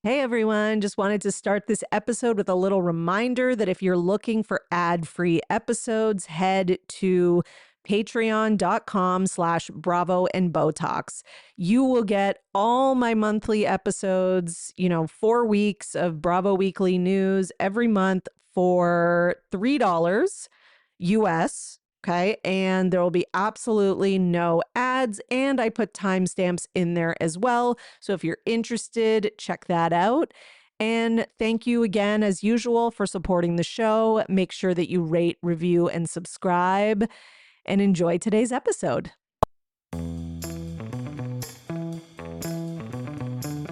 Hey everyone, just wanted to start this episode with a little reminder that if you're looking for ad-free episodes, head to patreon.com/Bravo and Botox. You will get all my monthly episodes, 4 weeks of Bravo Weekly News every month for $3 US. Okay. And there will be absolutely no ads. And I put timestamps in there as well. So if you're interested, check that out. And thank you again, as usual, for supporting the show. Make sure that you rate, review, and subscribe. And enjoy today's episode.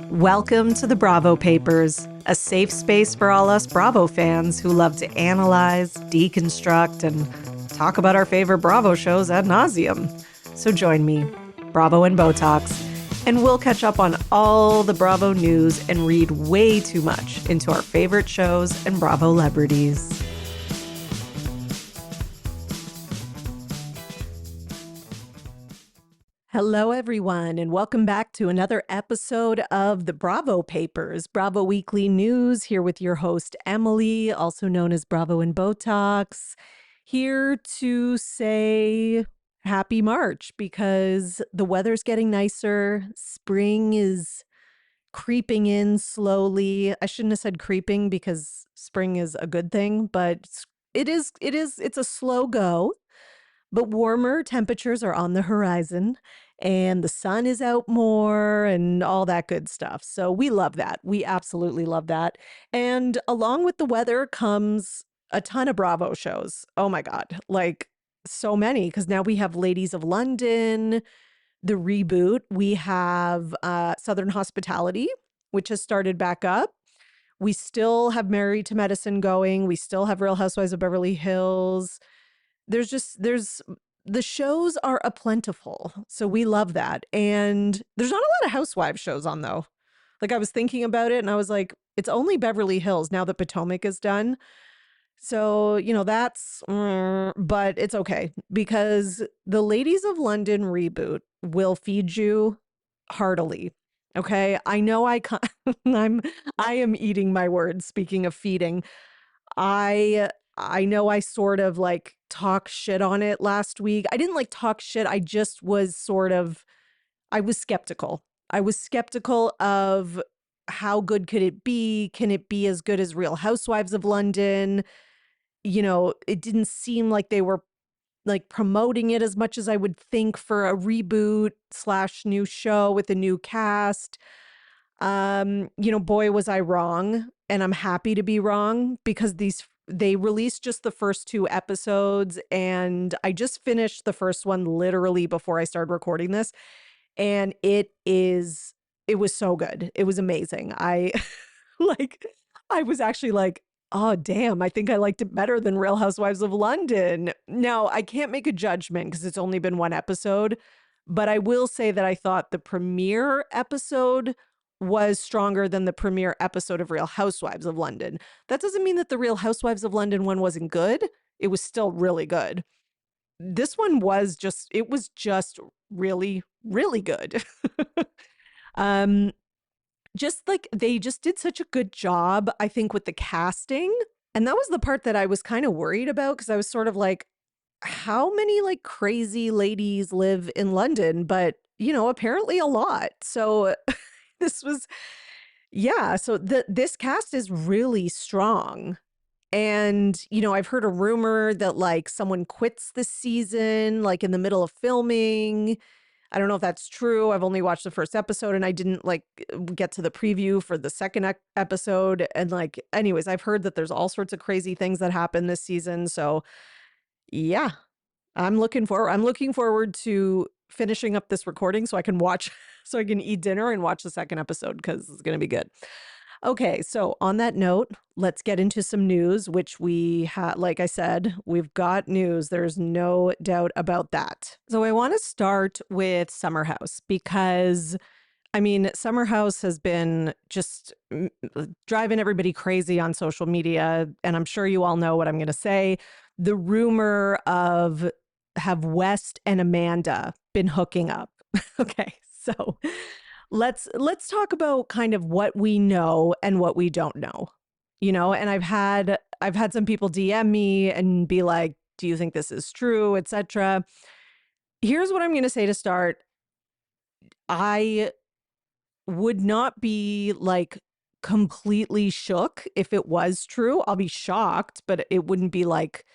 Welcome to the Bravo Papers, a safe space for all us Bravo fans who love to analyze, deconstruct, and talk about our favorite Bravo shows ad nauseum. So join me, Bravo and Botox, and we'll catch up on all the Bravo news and read way too much into our favorite shows and Bravo celebrities. Hello, everyone, and welcome back to another episode of the Bravo Papers, Bravo Weekly News, here with your host, Emily, also known as Bravo and Botox, here to say happy March because the weather's getting nicer. Spring is creeping in slowly. I shouldn't have said creeping because spring is a good thing, but it's a slow go. But warmer temperatures are on the horizon and the sun is out more and all that good stuff. So we love that. We absolutely love that. And along with the weather comes a ton of Bravo shows. Oh my God, like so many, because now we have Ladies of London, the Reboot. We have Southern Hospitality, which has started back up. We still have Married to Medicine going. We still have Real Housewives of Beverly Hills. The shows are a plentiful, so we love that. And there's not a lot of housewives shows on though. Like I was thinking about it and I was like, it's only Beverly Hills now that Potomac is done. So, that's, but it's okay because the Ladies of London Reboot will feed you heartily. Okay. I know I am eating my words. Speaking of feeding, I know I sort of like talk shit on it last week. I didn't like talk shit. I just was I was skeptical. I was skeptical of how good could it be? Can it be as good as Real Housewives of London? It didn't seem like they were like promoting it as much as I would think for a reboot / new show with a new cast. Boy, was I wrong. And I'm happy to be wrong because they released just the first 2 episodes and I just finished the first one literally before I started recording this. And it was so good. It was amazing. I was actually like, oh, damn, I think I liked it better than Real Housewives of London. Now, I can't make a judgment because it's only been 1 episode, but I will say that I thought the premiere episode was stronger than the premiere episode of Real Housewives of London. That doesn't mean that the Real Housewives of London one wasn't good. It was still really good. This one was just really, really good. Just like they just did such a good job, I think, with the casting. And that was the part that I was kind of worried about because I was sort of like, how many like crazy ladies live in London? But, apparently a lot. So this was, yeah. So this cast is really strong. And, I've heard a rumor that like someone quits this season, like in the middle of filming. I don't know if that's true. I've only watched the first episode and I didn't like get to the preview for the second episode. And like, anyways, I've heard that there's all sorts of crazy things that happen this season. So yeah, I'm looking forward to finishing up this recording so I can eat dinner and watch the second episode because it's going to be good. Okay, so on that note, let's get into some news, which we had, like I said, we've got news. There's no doubt about that. So I want to start with Summer House because, Summer House has been just driving everybody crazy on social media. And I'm sure you all know what I'm going to say. The rumor of have West and Amanda been hooking up? Okay, so let's talk about kind of what we know and what we don't know. And I've had some people DM me and be like, "Do you think this is true?" etc. Here's what I'm going to say to start. I would not be like completely shook if it was true. I'll be shocked, but it wouldn't be like,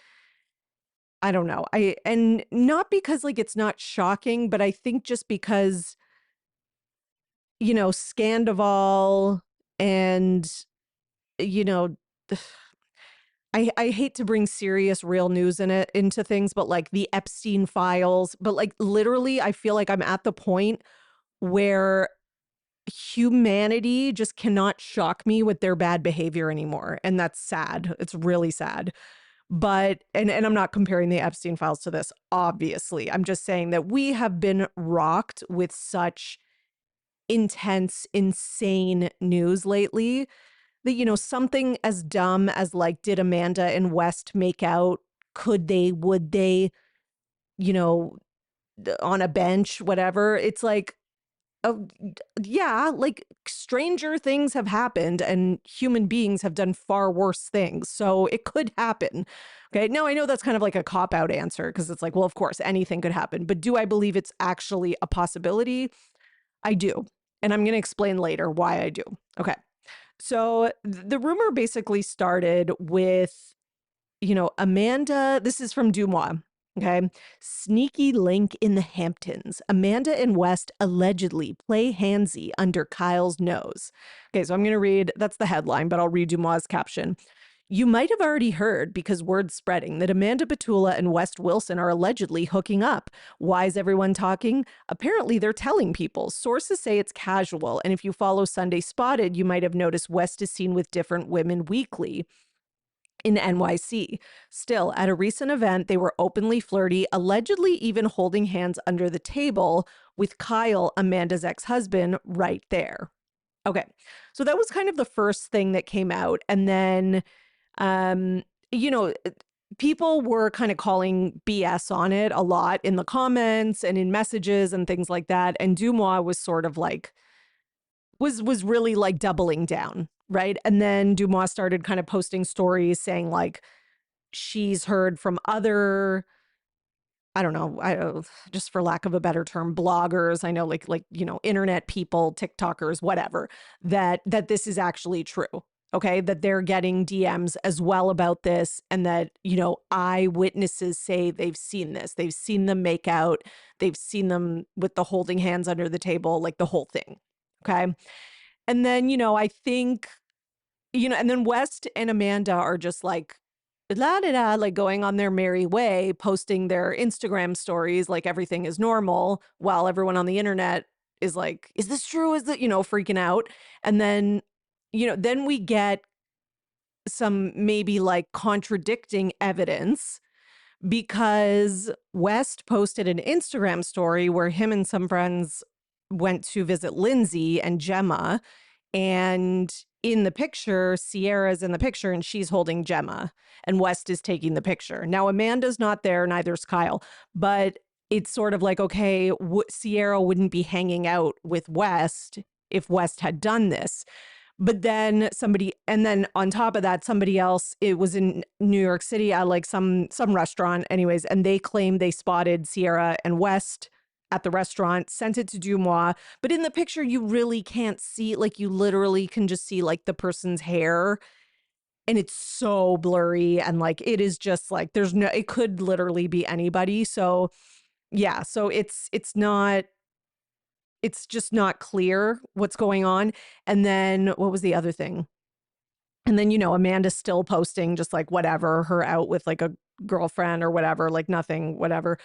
I don't know. And not because like it's not shocking, but I think just because, Scandival and, you know, I hate to bring serious real news into things, but like the Epstein files, but like literally I feel like I'm at the point where humanity just cannot shock me with their bad behavior anymore. And that's sad. It's really sad. But, and I'm not comparing the Epstein files to this, obviously. I'm just saying that we have been rocked with such intense, insane news lately that, something as dumb as like, did Amanda and West make out? Could they, would they, you know, on a bench, whatever? It's like, oh, yeah, like stranger things have happened and human beings have done far worse things. So it could happen. Okay. Now, I know that's kind of like a cop out answer because it's like, well, of course, anything could happen. But do I believe it's actually a possibility? I do. And I'm going to explain later why I do. Okay. So the rumor basically started with, Amanda, this is from Dumois. Okay. Sneaky link in the Hamptons. Amanda and West allegedly play handsy under Kyle's nose. Okay. So I'm going to read, that's the headline, but I'll read Dumois' caption. You might have already heard, because word's spreading, that Amanda Batula and West Wilson are allegedly hooking up. Why is everyone talking? Apparently, they're telling people. Sources say it's casual, and if you follow Sunday Spotted, you might have noticed West is seen with different women weekly in NYC. Still, at a recent event, they were openly flirty, allegedly even holding hands under the table with Kyle, Amanda's ex-husband, right there. Okay, so that was kind of the first thing that came out, and then um, you know, people were kind of calling BS on it a lot in the comments and in messages and things like that. And Dumois was sort of like, was really like doubling down, right? And then Dumois started kind of posting stories saying like she's heard from other, I don't know, just for lack of a better term, bloggers. I know, like internet people, TikTokers, whatever. That this is actually true. Okay, that they're getting DMs as well about this, and that eyewitnesses say they've seen this. They've seen them make out. They've seen them with the holding hands under the table, like the whole thing. Okay, and then I think and then West and Amanda are just like, la da da, like going on their merry way, posting their Instagram stories like everything is normal, while everyone on the internet is like, is this true? Is that, freaking out? And then, then we get some maybe like contradicting evidence because West posted an Instagram story where him and some friends went to visit Lindsay and Gemma, and in the picture, Sierra's in the picture and she's holding Gemma and West is taking the picture. Now, Amanda's not there, neither's Kyle, but it's sort of like, okay, Sierra wouldn't be hanging out with West if West had done this. But then and then on top of that, somebody else, it was in New York City at like some restaurant anyways, and they claimed they spotted Sierra and West at the restaurant, sent it to Dumois. But in the picture, you really can't see, like you literally can just see like the person's hair. And it's so blurry. And like, it is just like, it could literally be anybody. So yeah, so it's just not clear what's going on. And then what was the other thing? And then, Amanda's still posting just like whatever, her out with like a girlfriend or whatever, like nothing, whatever.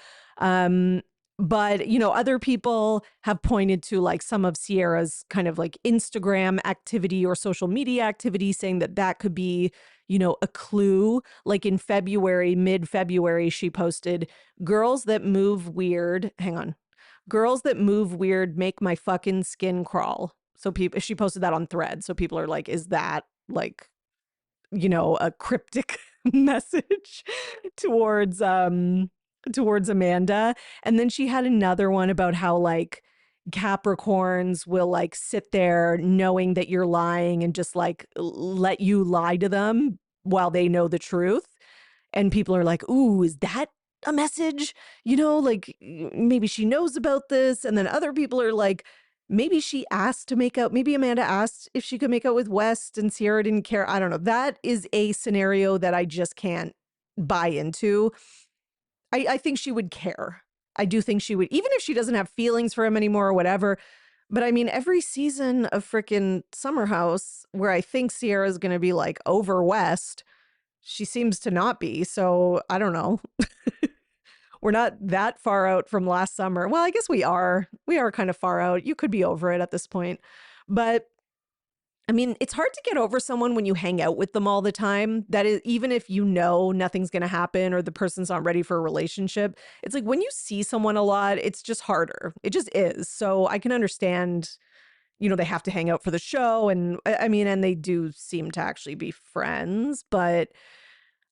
But, other people have pointed to like some of Sierra's kind of like Instagram activity or social media activity, saying that could be, a clue. Like in February, mid-February, she posted, girls that move weird. Hang on. Girls that move weird make my fucking skin crawl. So she posted that on Thread. So people are like, is that like, a cryptic message towards Amanda? And then she had another one about how like Capricorns will like sit there knowing that you're lying and just like let you lie to them while they know the truth. And people are like, ooh, is that a message? You know, like maybe she knows about this. And then other people are like, maybe she asked to make out. Maybe Amanda asked if she could make out with West and Sierra didn't care. I don't know. That is a scenario that I just can't buy into. I think she would care. I do think she would, even if she doesn't have feelings for him anymore or whatever. But I mean, every season of freaking Summer House where I think Sierra's going to be like over West, she seems to not be. So I don't know. We're not that far out from last summer. Well, I guess we are. We are kind of far out. You could be over it at this point. But I mean, it's hard to get over someone when you hang out with them all the time. That is, even if you know nothing's going to happen or the person's not ready for a relationship, it's like when you see someone a lot, it's just harder. It just is. So I can understand, you know, they have to hang out for the show. And I mean, and they do seem to actually be friends, but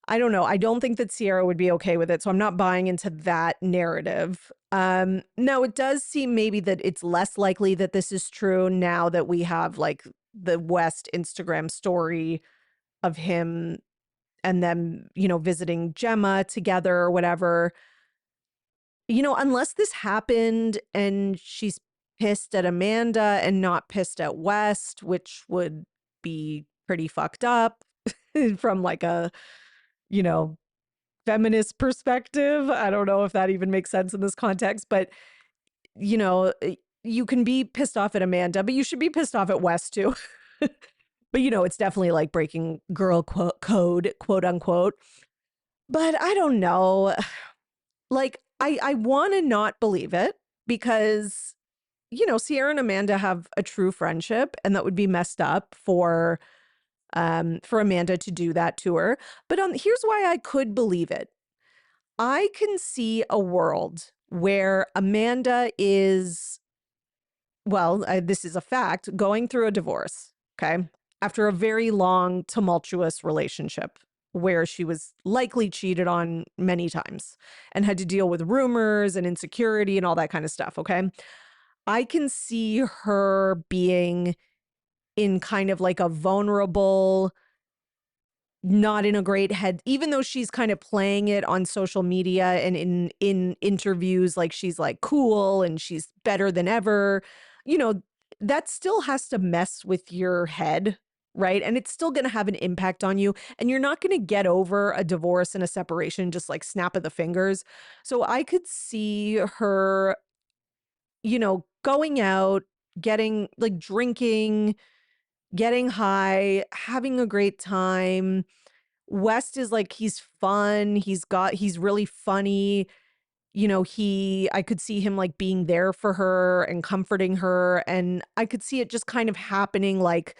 I don't know. I don't think that Sierra would be okay with it. So I'm not buying into that narrative. No, it does seem maybe that it's less likely that this is true now that we have like the West Instagram story of him and them, you know, visiting Gemma together or whatever. You know, unless this happened and she's pissed at Amanda and not pissed at West, which would be pretty fucked up from like a, you know, feminist perspective. I don't know if that even makes sense in this context, but you know, you can be pissed off at Amanda, but you should be pissed off at West too. But you know, it's definitely like breaking girl code, quote unquote. But I don't know. Like I want to not believe it because you know, Sierra and Amanda have a true friendship and that would be messed up for Amanda to do that to her. But here's why I could believe it. I can see a world where Amanda is, well, this is a fact, going through a divorce, okay, after a very long, tumultuous relationship where she was likely cheated on many times and had to deal with rumors and insecurity and all that kind of stuff, okay? I can see her being in kind of like a vulnerable, not in a great head, even though she's kind of playing it on social media and in interviews like she's like cool and she's better than ever, you know, that still has to mess with your head, right? And it's still going to have an impact on you, and you're not going to get over a divorce and a separation just like snap of the fingers. So I could see her, you know, going out, getting like drinking, getting high, having a great time. West is like, he's fun. He's really funny. You know, I could see him like being there for her and comforting her. And I could see it just kind of happening like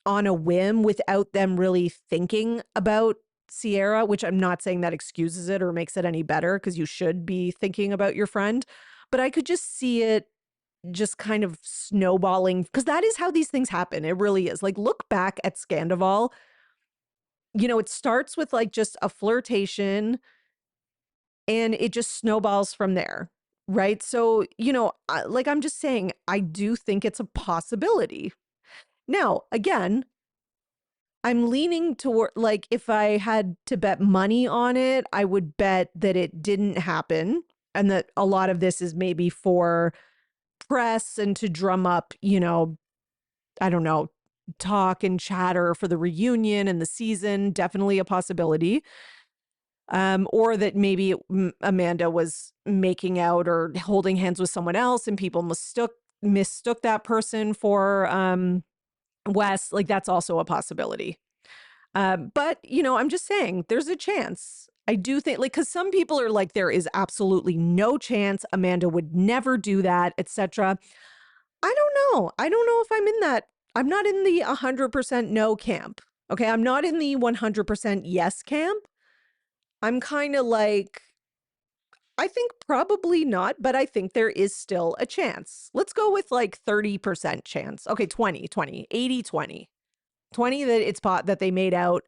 on a whim without them really thinking about Sierra, which I'm not saying that excuses it or makes it any better because you should be thinking about your friend. But I could just see it just kind of snowballing because that is how these things happen. It really is. Like, look back at Scandival. You know, it starts with like just a flirtation and it just snowballs from there. Right. So, you know, like I'm just saying, I do think it's a possibility. Now, again, I'm leaning toward like if I had to bet money on it, I would bet that it didn't happen and that a lot of this is maybe for press and to drum up, you know, I don't know, talk and chatter for the reunion and the season, definitely a possibility. Or that maybe Amanda was making out or holding hands with someone else and people mistook that person for Wes. Like that's also a possibility. But you know, I'm just saying there's a chance. I do think like because some people are like there is absolutely no chance Amanda would never do that, etc. I don't know. I don't know if I'm in that. I'm not in the 100% no camp. Okay. I'm not in the 100% yes camp. I'm kind of like, I think probably not, but I think there is still a chance. Let's go with like 30% chance. Okay. 80, 20 that it's pot that they made out,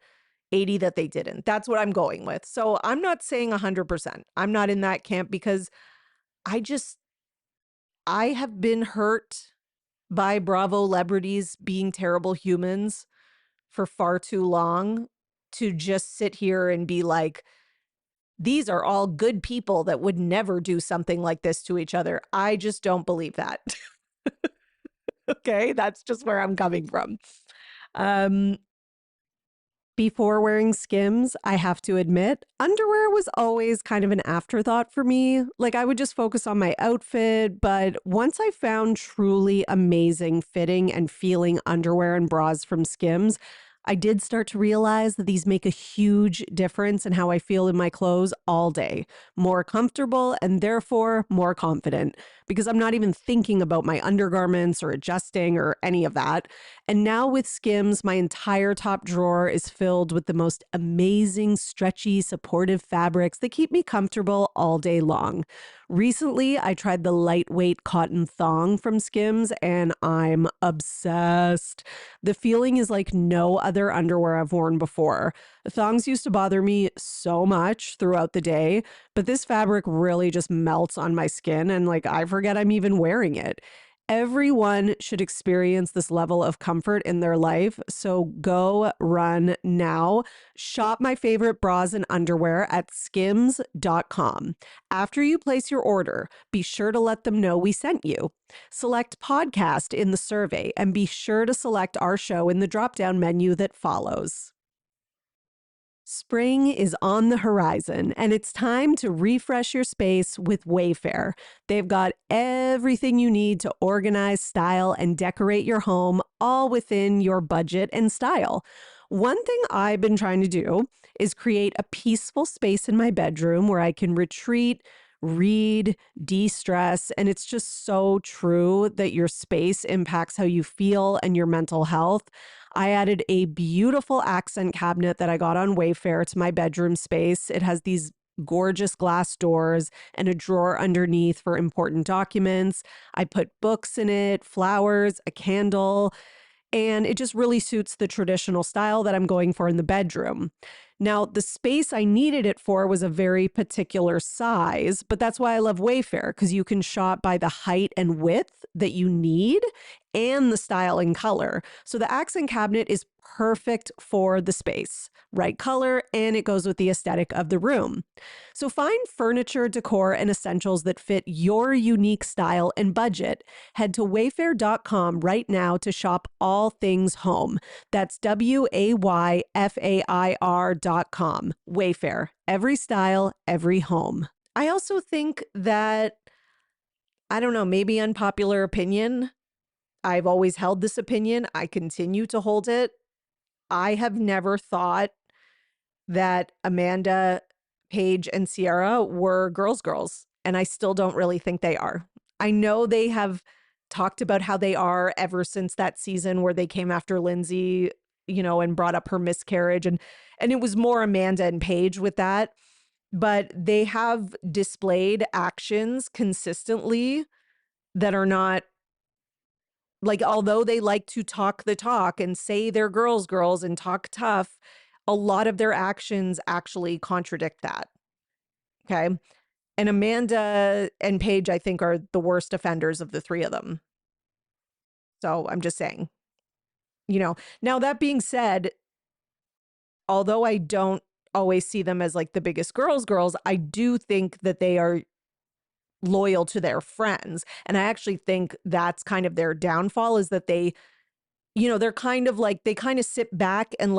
80 that they didn't. That's what I'm going with. So I'm not saying 100%. I'm not in that camp because I just, I have been hurt by Bravo celebrities being terrible humans for far too long to just sit here and be like, these are all good people that would never do something like this to each other. I just don't believe that. Okay, that's just where I'm coming from. Um, Before wearing Skims, I have to admit, underwear was always kind of an afterthought for me. Like I would just focus on my outfit, but once I found truly amazing fitting and feeling underwear and bras from Skims, I did start to realize that these make a huge difference in how I feel in my clothes all day. More comfortable and therefore more confident because I'm not even thinking about my undergarments or adjusting or any of that. And now with Skims, my entire top drawer is filled with the most amazing, stretchy, supportive fabrics that keep me comfortable all day long. Recently, I tried the lightweight cotton thong from Skims and I'm obsessed. The feeling is like no other underwear I've worn before. Thongs used to bother me so much throughout the day, but this fabric really just melts on my skin and like I forget I'm even wearing it. Everyone should experience this level of comfort in their life. So go run now. Shop my favorite bras and underwear at skims.com. After you place your order, be sure to let them know we sent you. Select podcast in the survey and be sure to select our show in the drop-down menu that follows. Spring is on the horizon, and it's time to refresh your space with Wayfair. They've got everything you need to organize, style, and decorate your home, all within your budget and style. One thing I've been trying to do is create a peaceful space in my bedroom where I can retreat, read, de-stress, and it's just so true that your space impacts how you feel and your mental health. I added a beautiful accent cabinet that I got on Wayfair to my bedroom space. It has these gorgeous glass doors and a drawer underneath for important documents. I put books in it, flowers, a candle, and it just really suits the traditional style that I'm going for in the bedroom. Now, the space I needed it for was a very particular size, but that's why I love Wayfair, because you can shop by the height and width that you need and the style and color. So the accent cabinet is perfect for the space, right color, and it goes with the aesthetic of the room. So find furniture, decor, and essentials that fit your unique style and budget. Head to wayfair.com right now to shop all things home. That's WAYFAIR.com. Wayfair, every style, every home. I also think that, I don't know, maybe unpopular opinion. I've always held this opinion. I continue to hold it. I have never thought that Amanda, Paige, and Sierra were girls, and I still don't really think they are. I know they have talked about how they are ever since that season where they came after Lindsay, and brought up her miscarriage, and it was more Amanda and Paige with that. But they have displayed actions consistently that are not, like, although they like to talk the talk and say they're girls and talk tough, a lot of their actions actually contradict that. Okay. And Amanda and Paige, I think, are the worst offenders of the three of them. So I'm just saying, now that being said, although I don't always see them as like the biggest girls, I do think that they are loyal to their friends. And I actually think that's kind of their downfall, is that they're kind of like, they kind of sit back and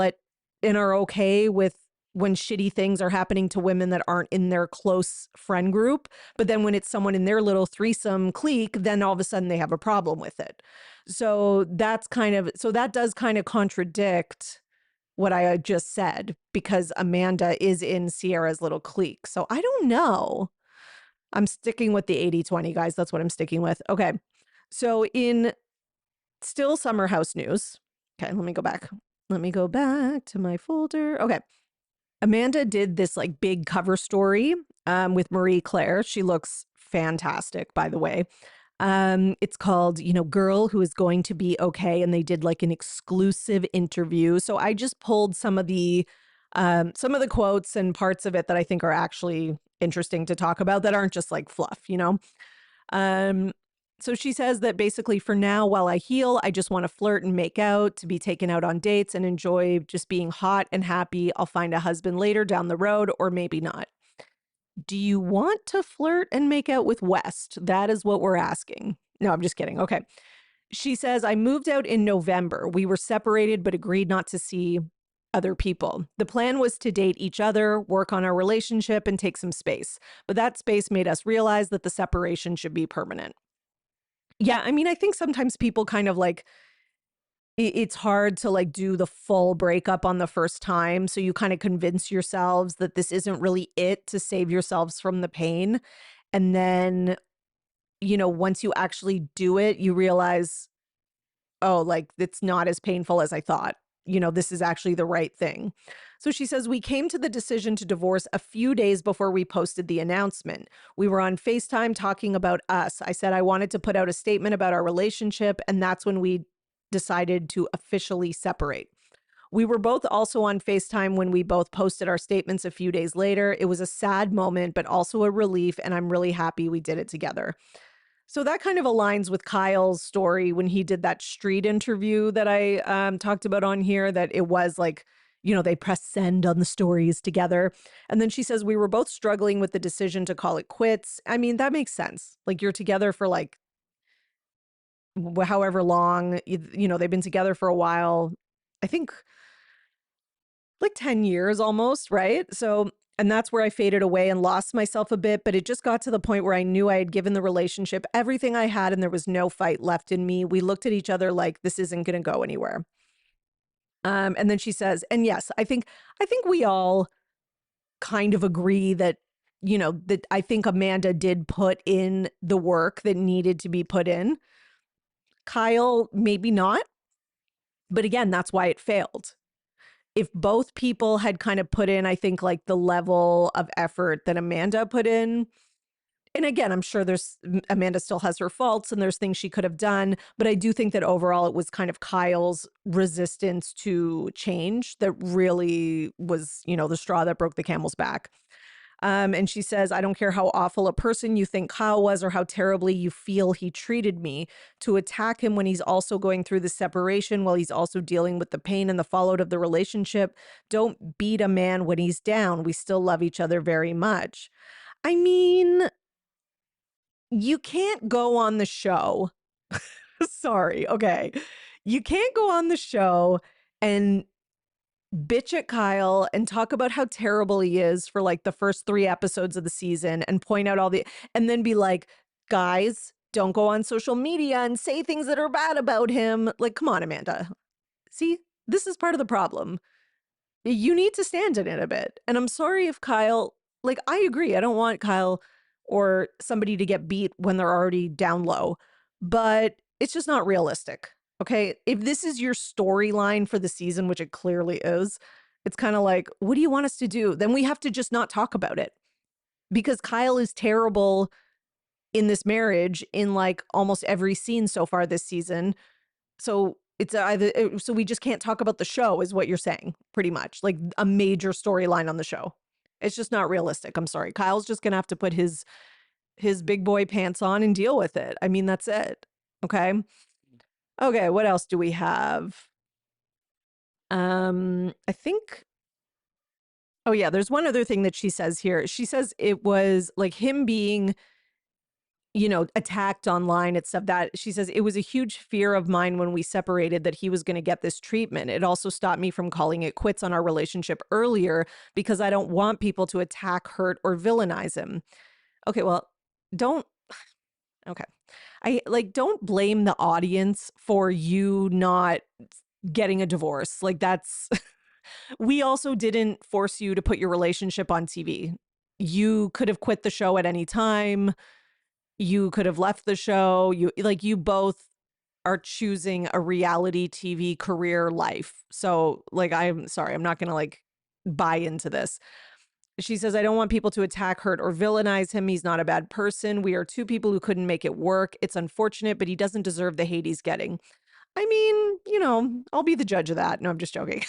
are okay with when shitty things are happening to women that aren't in their close friend group. But then when it's someone in their little threesome clique, then all of a sudden they have a problem with it. So that does kind of contradict what I just said, because Amanda is in Sierra's little clique. So I don't know. I'm sticking with the 80-20, guys. That's what I'm sticking with. Okay. So in still summer house news. Okay, let me go back. Let me go back to my folder. Okay. Amanda did this like big cover story with Marie Claire. She looks fantastic, by the way. It's called, Girl Who Is Going to Be Okay. And they did like an exclusive interview. So I just pulled some of the quotes and parts of it that I think are actually interesting to talk about that aren't just like fluff, So she says that basically for now, while I heal, I just want to flirt and make out, to be taken out on dates and enjoy just being hot and happy. I'll find a husband later down the road, or maybe not. Do you want to flirt and make out with West? That is what we're asking. No, I'm just kidding. Okay. She says, I moved out in November. We were separated, but agreed not to see other people. The plan was to date each other, work on our relationship, and take some space. But that space made us realize that the separation should be permanent. Yeah, I mean, I think sometimes people kind of like, it's hard to like do the full breakup on the first time. So you kind of convince yourselves that this isn't really it to save yourselves from the pain. And then, once you actually do it, you realize, oh, like it's not as painful as I thought. This is actually the right thing. So she says, we came to the decision to divorce a few days before we posted the announcement. We were on FaceTime talking about us. I said I wanted to put out a statement about our relationship, and that's when we decided to officially separate. We were both also on FaceTime when we both posted our statements a few days later. It was a sad moment, but also a relief, and I'm really happy we did it together. So that kind of aligns with Kyle's story when he did that street interview that I talked about on here, that it was like, they pressed send on the stories together. And then she says, we were both struggling with the decision to call it quits. I mean, that makes sense. Like you're together for like however long, they've been together for a while. I think like 10 years almost, right? So, and that's where I faded away and lost myself a bit. But it just got to the point where I knew I had given the relationship everything I had and there was no fight left in me. We looked at each other like this isn't going to go anywhere. And then she says, and yes, I think we all kind of agree that, that I think Amanda did put in the work that needed to be put in. Kyle, maybe not. But again, that's why it failed. If both people had kind of put in, I think, like the level of effort that Amanda put in, and again, I'm sure Amanda still has her faults and there's things she could have done, but I do think that overall it was kind of Kyle's resistance to change that really was, the straw that broke the camel's back. And she says, I don't care how awful a person you think Kyle was or how terribly you feel he treated me. To attack him when he's also going through the separation while he's also dealing with the pain and the fallout of the relationship. Don't beat a man when he's down. We still love each other very much. I mean, you can't go on the show. Sorry. Okay. You can't go on the show and bitch at Kyle and talk about how terrible he is for like the first 3 episodes of the season and point out and then be like, guys, don't go on social media and say things that are bad about him. Like, come on, Amanda. See, this is part of the problem. You need to stand in it a bit. And I'm sorry if Kyle, like, I agree. I don't want Kyle or somebody to get beat when they're already down low, but it's just not realistic. Okay. If this is your storyline for the season, which it clearly is, it's kind of like, what do you want us to do? Then we have to just not talk about it because Kyle is terrible in this marriage in like almost every scene so far this season. So it's either, so we just can't talk about the show is what you're saying, pretty much like a major storyline on the show. It's just not realistic. I'm sorry. Kyle's just going to have to put his big boy pants on and deal with it. I mean, that's it. Okay. Okay, what else do we have? I think, oh yeah, there's one other thing that she says here. She says it was like him being, attacked online and stuff. That she says it was a huge fear of mine when we separated that he was going to get this treatment. It also stopped me from calling it quits on our relationship earlier because I don't want people to attack, hurt, or villainize him. Okay, well, don't, okay. Don't blame the audience for you not getting a divorce. Like that's, we also didn't force you to put your relationship on TV. You could have quit the show at any time. You could have left the show. You both are choosing a reality TV career life. So like, I'm sorry, I'm not going to like buy into this. She says, I don't want people to attack, hurt, or villainize him. He's not a bad person. We are 2 people who couldn't make it work. It's unfortunate, but he doesn't deserve the hate he's getting. I mean, I'll be the judge of that. No, I'm just joking.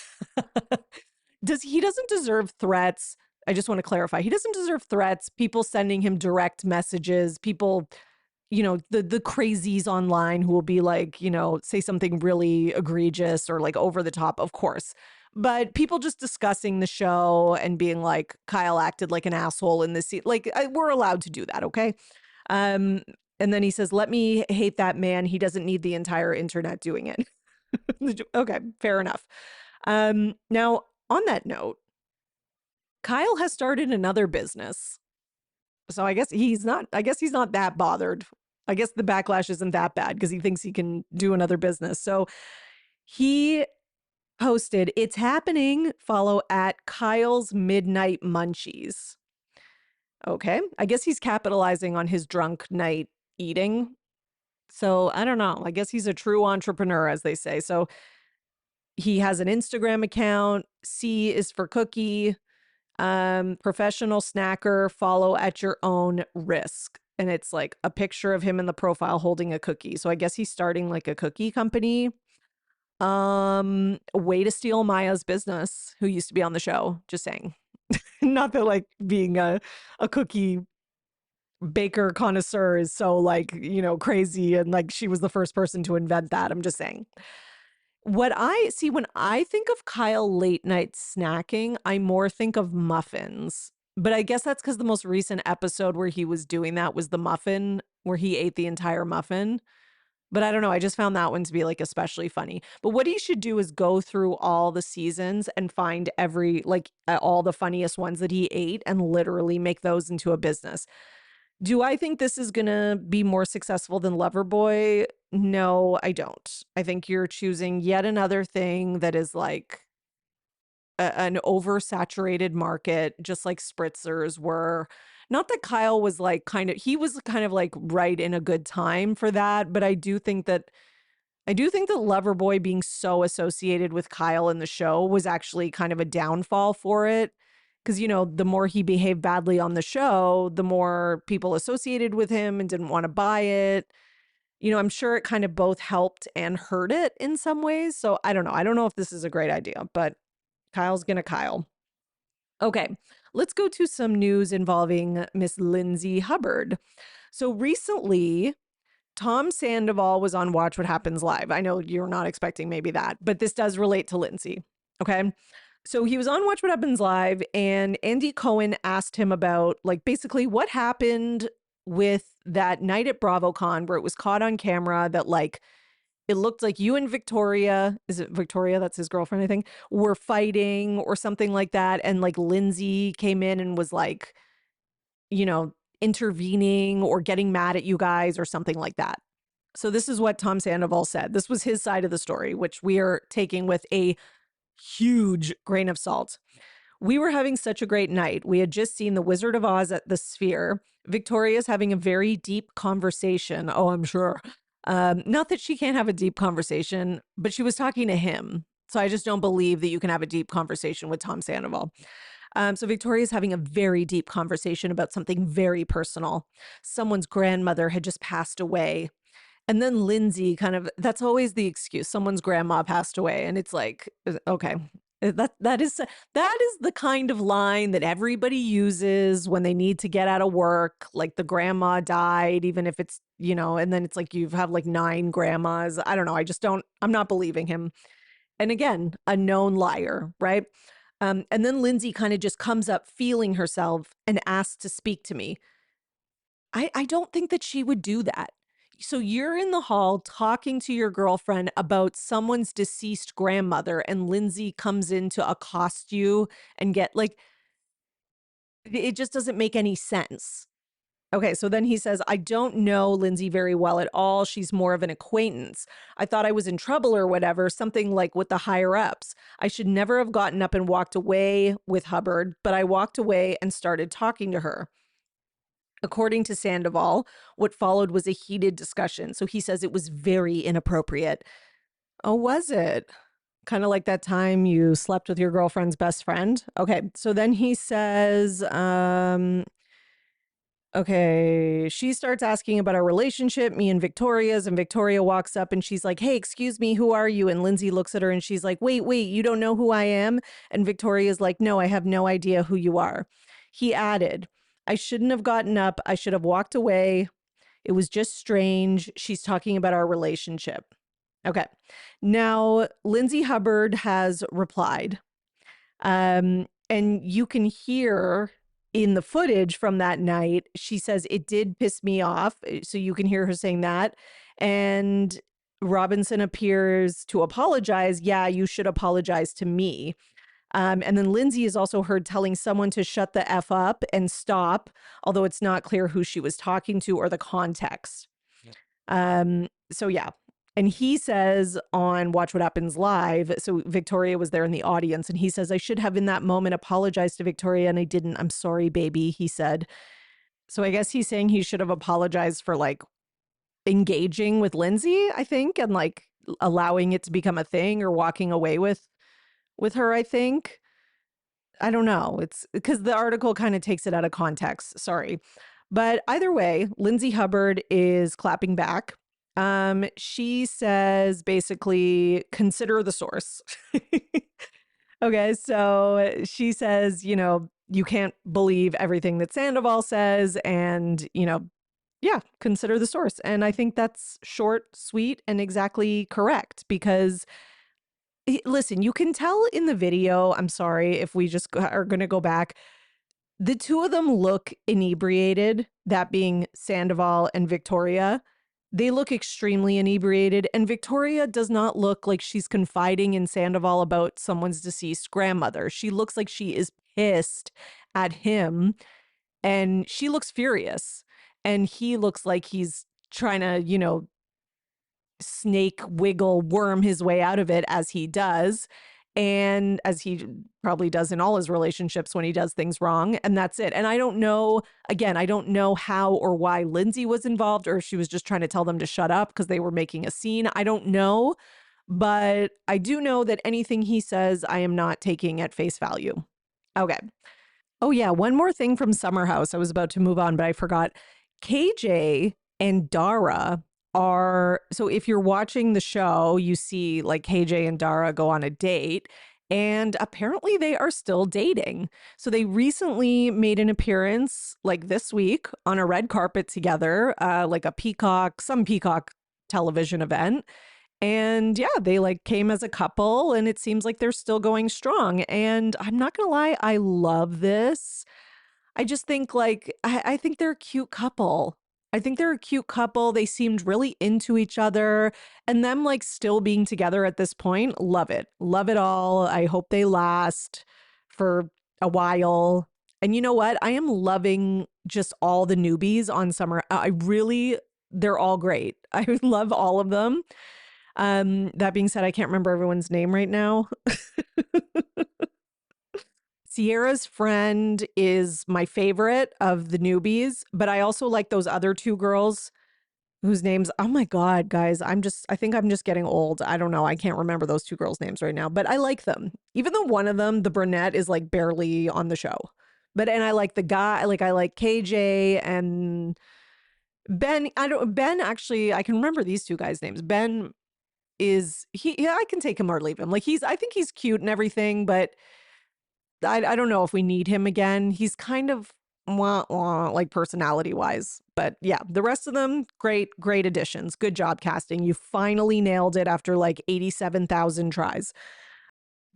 He doesn't deserve threats. I just want to clarify. He doesn't deserve threats, people sending him direct messages, people, the crazies online who will be like, say something really egregious or like over the top, of course. But people just discussing the show and being like, Kyle acted like an asshole in this scene. Like, we're allowed to do that, okay? Um, and then he says, let me hate that man. He doesn't need the entire internet doing it. Okay, fair enough. Now, on that note, Kyle has started another business. So I guess he's not that bothered. I guess the backlash isn't that bad because he thinks he can do another business. So he posted, it's happening. Follow at Kyle's Midnight Munchies. Okay. I guess he's capitalizing on his drunk night eating. So I don't know. I guess he's a true entrepreneur, as they say. So he has an Instagram account. C is for cookie. Professional snacker, follow at your own risk. And it's like a picture of him in the profile holding a cookie. So I guess he's starting like a cookie company. Way to steal Maya's business, who used to be on the show. Just saying. Not that like being a cookie baker connoisseur is so like, crazy and like she was the first person to invent that. I'm just saying. What I see when I think of Kyle late night snacking, I more think of muffins. But I guess that's because the most recent episode where he was doing that was the muffin, where he ate the entire muffin. But I don't know. I just found that one to be like especially funny. But what he should do is go through all the seasons and find all the funniest ones that he ate and literally make those into a business. Do I think this is going to be more successful than Loverboy? No, I don't. I think you're choosing yet another thing that is like an oversaturated market, just like spritzers were. Not that Kyle was like he was kind of like right in a good time for that, but I do think that Loverboy being so associated with Kyle in the show was actually kind of a downfall for it. Because, the more he behaved badly on the show, the more people associated with him and didn't want to buy it. I'm sure it kind of both helped and hurt it in some ways. So I don't know. I don't know if this is a great idea, but Kyle's gonna Kyle. Okay, let's go to some news involving Miss Lindsay Hubbard. So recently, Tom Sandoval was on Watch What Happens Live. I know you're not expecting maybe that, but this does relate to Lindsay. Okay. So he was on Watch What Happens Live, and Andy Cohen asked him about like basically what happened with that night at BravoCon where it was caught on camera that like it looked like you and Victoria, is it Victoria? That's his girlfriend, I think, were fighting or something like that. And like Lindsay came in and was like, intervening or getting mad at you guys or something like that. So this is what Tom Sandoval said. This was his side of the story, which we are taking with a huge grain of salt. We were having such a great night. We had just seen The Wizard of Oz at the Sphere. Victoria's having a very deep conversation. Oh, I'm sure. Not that she can't have a deep conversation, but she was talking to him. So I just don't believe that you can have a deep conversation with Tom Sandoval. So Victoria's having a very deep conversation about something very personal. Someone's grandmother had just passed away. And then Lindsay that's always the excuse. Someone's grandma passed away. And it's like, okay, that is the kind of line that everybody uses when they need to get out of work. Like the grandma died, even if it's, and then it's like you have like 9 grandmas. I don't know. I'm not believing him. And again, a known liar, right? And then Lindsay kind of just comes up feeling herself and asks to speak to me. I don't think that she would do that. So you're in the hall talking to your girlfriend about someone's deceased grandmother, and Lindsay comes in to accost you and get like, it just doesn't make any sense. Okay, so then he says, I don't know Lindsay very well at all. She's more of an acquaintance. I thought I was in trouble or whatever, something like with the higher ups. I should never have gotten up and walked away with Hubbard, but I walked away and started talking to her. According to Sandoval, what followed was a heated discussion. So he says it was very inappropriate. Oh, was it? Kind of like that time you slept with your girlfriend's best friend? Okay, so then he says, okay, she starts asking about our relationship, me and Victoria's, and Victoria walks up and she's like, hey, excuse me, who are you? And Lindsay looks at her and she's like, wait, you don't know who I am? And Victoria's like, no, I have no idea who you are. He added, I shouldn't have gotten up. I should have walked away. It was just strange. She's talking about our relationship. Okay. Now, Lindsay Hubbard has replied. And you can hear in the footage from that night, she says, it did piss me off. So you can hear her saying that. And Robinson appears to apologize. Yeah, you should apologize to me. And then Lindsay is also heard telling someone to shut the F up and stop, although it's not clear who she was talking to or the context. So yeah. And he says on Watch What Happens Live, so Victoria was there in the audience, and he says, I should have in that moment apologized to Victoria, and I didn't. I'm sorry, baby, he said. So I guess he's saying he should have apologized for like engaging with Lindsay, I think, and like allowing it to become a thing or walking away with her, I think. I don't know. It's because the article kind of takes it out of context. Sorry. But either way, Lindsay Hubbard is clapping back. She says basically, consider the source. Okay, so she says, you can't believe everything that Sandoval says, and, yeah, consider the source. And I think that's short, sweet, and exactly correct because listen, you can tell in the video, I'm sorry if we just are going to go back, the two of them look inebriated, that being Sandoval and Victoria. They look extremely inebriated, and Victoria does not look like she's confiding in Sandoval about someone's deceased grandmother. She looks like she is pissed at him, and she looks furious. And he looks like he's trying to, snake wiggle worm his way out of it as he does, and as he probably does in all his relationships when he does things wrong, and that's it. And I don't know how or why Lindsay was involved, or if she was just trying to tell them to shut up because they were making a scene. I don't know, but I do know that anything he says I am not taking at face value. Okay. Oh yeah, one more thing from Summer House. I was about to move on, but I forgot. KJ and Dara so if you're watching the show, you see like KJ and Dara go on a date, and apparently they are still dating. So they recently made an appearance like this week on a red carpet together, like some Peacock television event. And yeah, they like came as a couple, and it seems like they're still going strong. And I'm not gonna lie, I love this. I just think I think they're a cute couple. I think they're a cute couple. They seemed really into each other, and them like still being together at this point. Love it. Love it all. I hope they last for a while. And you know what? I am loving just all the newbies on Summer. They're all great. I love all of them. That being said, I can't remember everyone's name right now. Sierra's friend is my favorite of the newbies, but I also like those other two girls whose names, oh my God, guys, I think I'm just getting old. I don't know. I can't remember those two girls' names right now, but I like them. Even though one of them, the brunette, is like barely on the show. And I like the guy, I like KJ and Ben. Ben actually, I can remember these two guys' names. Ben I can take him or leave him. I think he's cute and everything, but I don't know if we need him again. He's kind of like personality wise, but yeah, the rest of them, great additions. Good job casting. You finally nailed it after like 87,000 tries.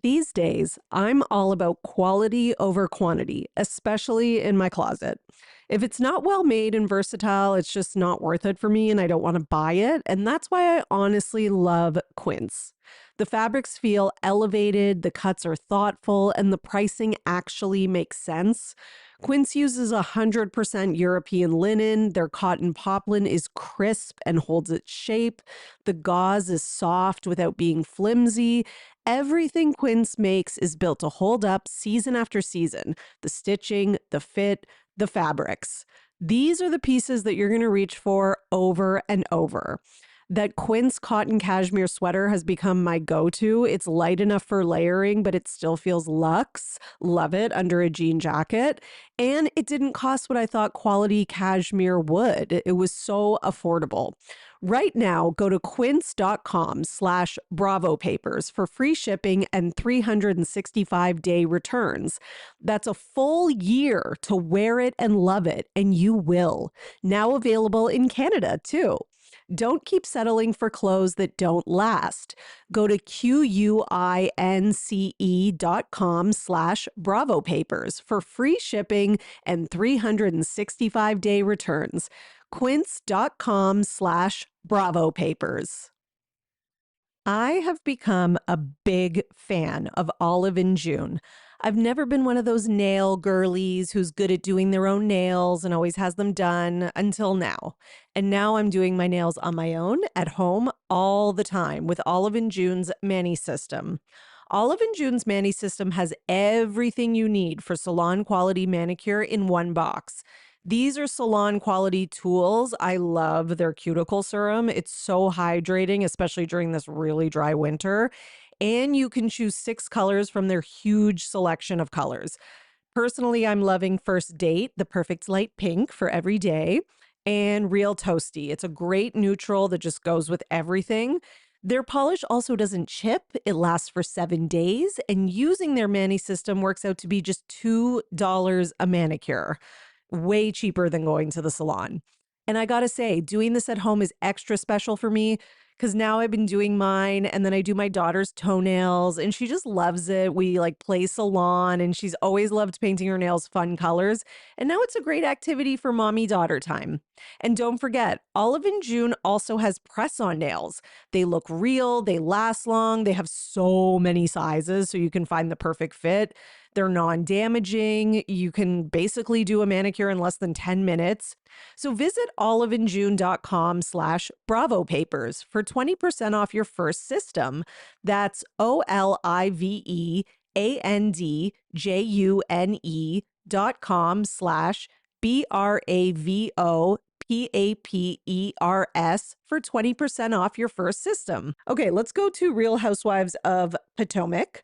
These days, I'm all about quality over quantity, especially in my closet. If it's not well made and versatile, it's just not worth it for me and I don't want to buy it. And that's why I honestly love Quince. The fabrics feel elevated, the cuts are thoughtful, and the pricing actually makes sense. Quince uses 100% European linen. Their cotton poplin is crisp and holds its shape. The gauze is soft without being flimsy. Everything Quince makes is built to hold up season after season. The stitching, the fit, the fabrics. These are the pieces that you're going to reach for over and over. That Quince cotton cashmere sweater has become my go-to. It's light enough for layering, but it still feels luxe. Love it under a jean jacket. And it didn't cost what I thought quality cashmere would. It was so affordable. Right now, go to quince.com/Bravo Papers for free shipping and 365-day returns. That's a full year to wear it and love it, and you will. Now available in Canada, too. Don't keep settling for clothes that don't last. Go to quince.com/Bravo Papers for free shipping and 365-day returns. Quince.com/Bravo Papers. I have become a big fan of Olive and June. I've never been one of those nail girlies who's good at doing their own nails and always has them done until now. And now I'm doing my nails on my own at home all the time with Olive and June's Mani System. Olive and June's Mani System has everything you need for salon quality manicure in one box. These are salon quality tools. I love their cuticle serum. It's so hydrating, especially during this really dry winter. And you can choose 6 colors from their huge selection of colors. Personally, I'm loving First Date, the perfect light pink for every day, and Real Toasty. It's a great neutral that just goes with everything. Their polish also doesn't chip. It lasts for 7 days, and using their Mani System works out to be just $2 a manicure. Way cheaper than going to the salon. And I gotta say, doing this at home is extra special for me because now I've been doing mine and then I do my daughter's toenails and she just loves it. We like play salon and she's always loved painting her nails fun colors. And now it's a great activity for mommy daughter time. And don't forget, Olive and June also has press-on nails. They look real, they last long, they have so many sizes so you can find the perfect fit. They're non-damaging. You can basically do a manicure in less than 10 minutes. So visit oliveandjune.com/Bravo Papers for 20% off your first system. That's oliveandjune.com/BRAVOPAPERS for 20% off your first system. Okay, let's go to Real Housewives of Potomac.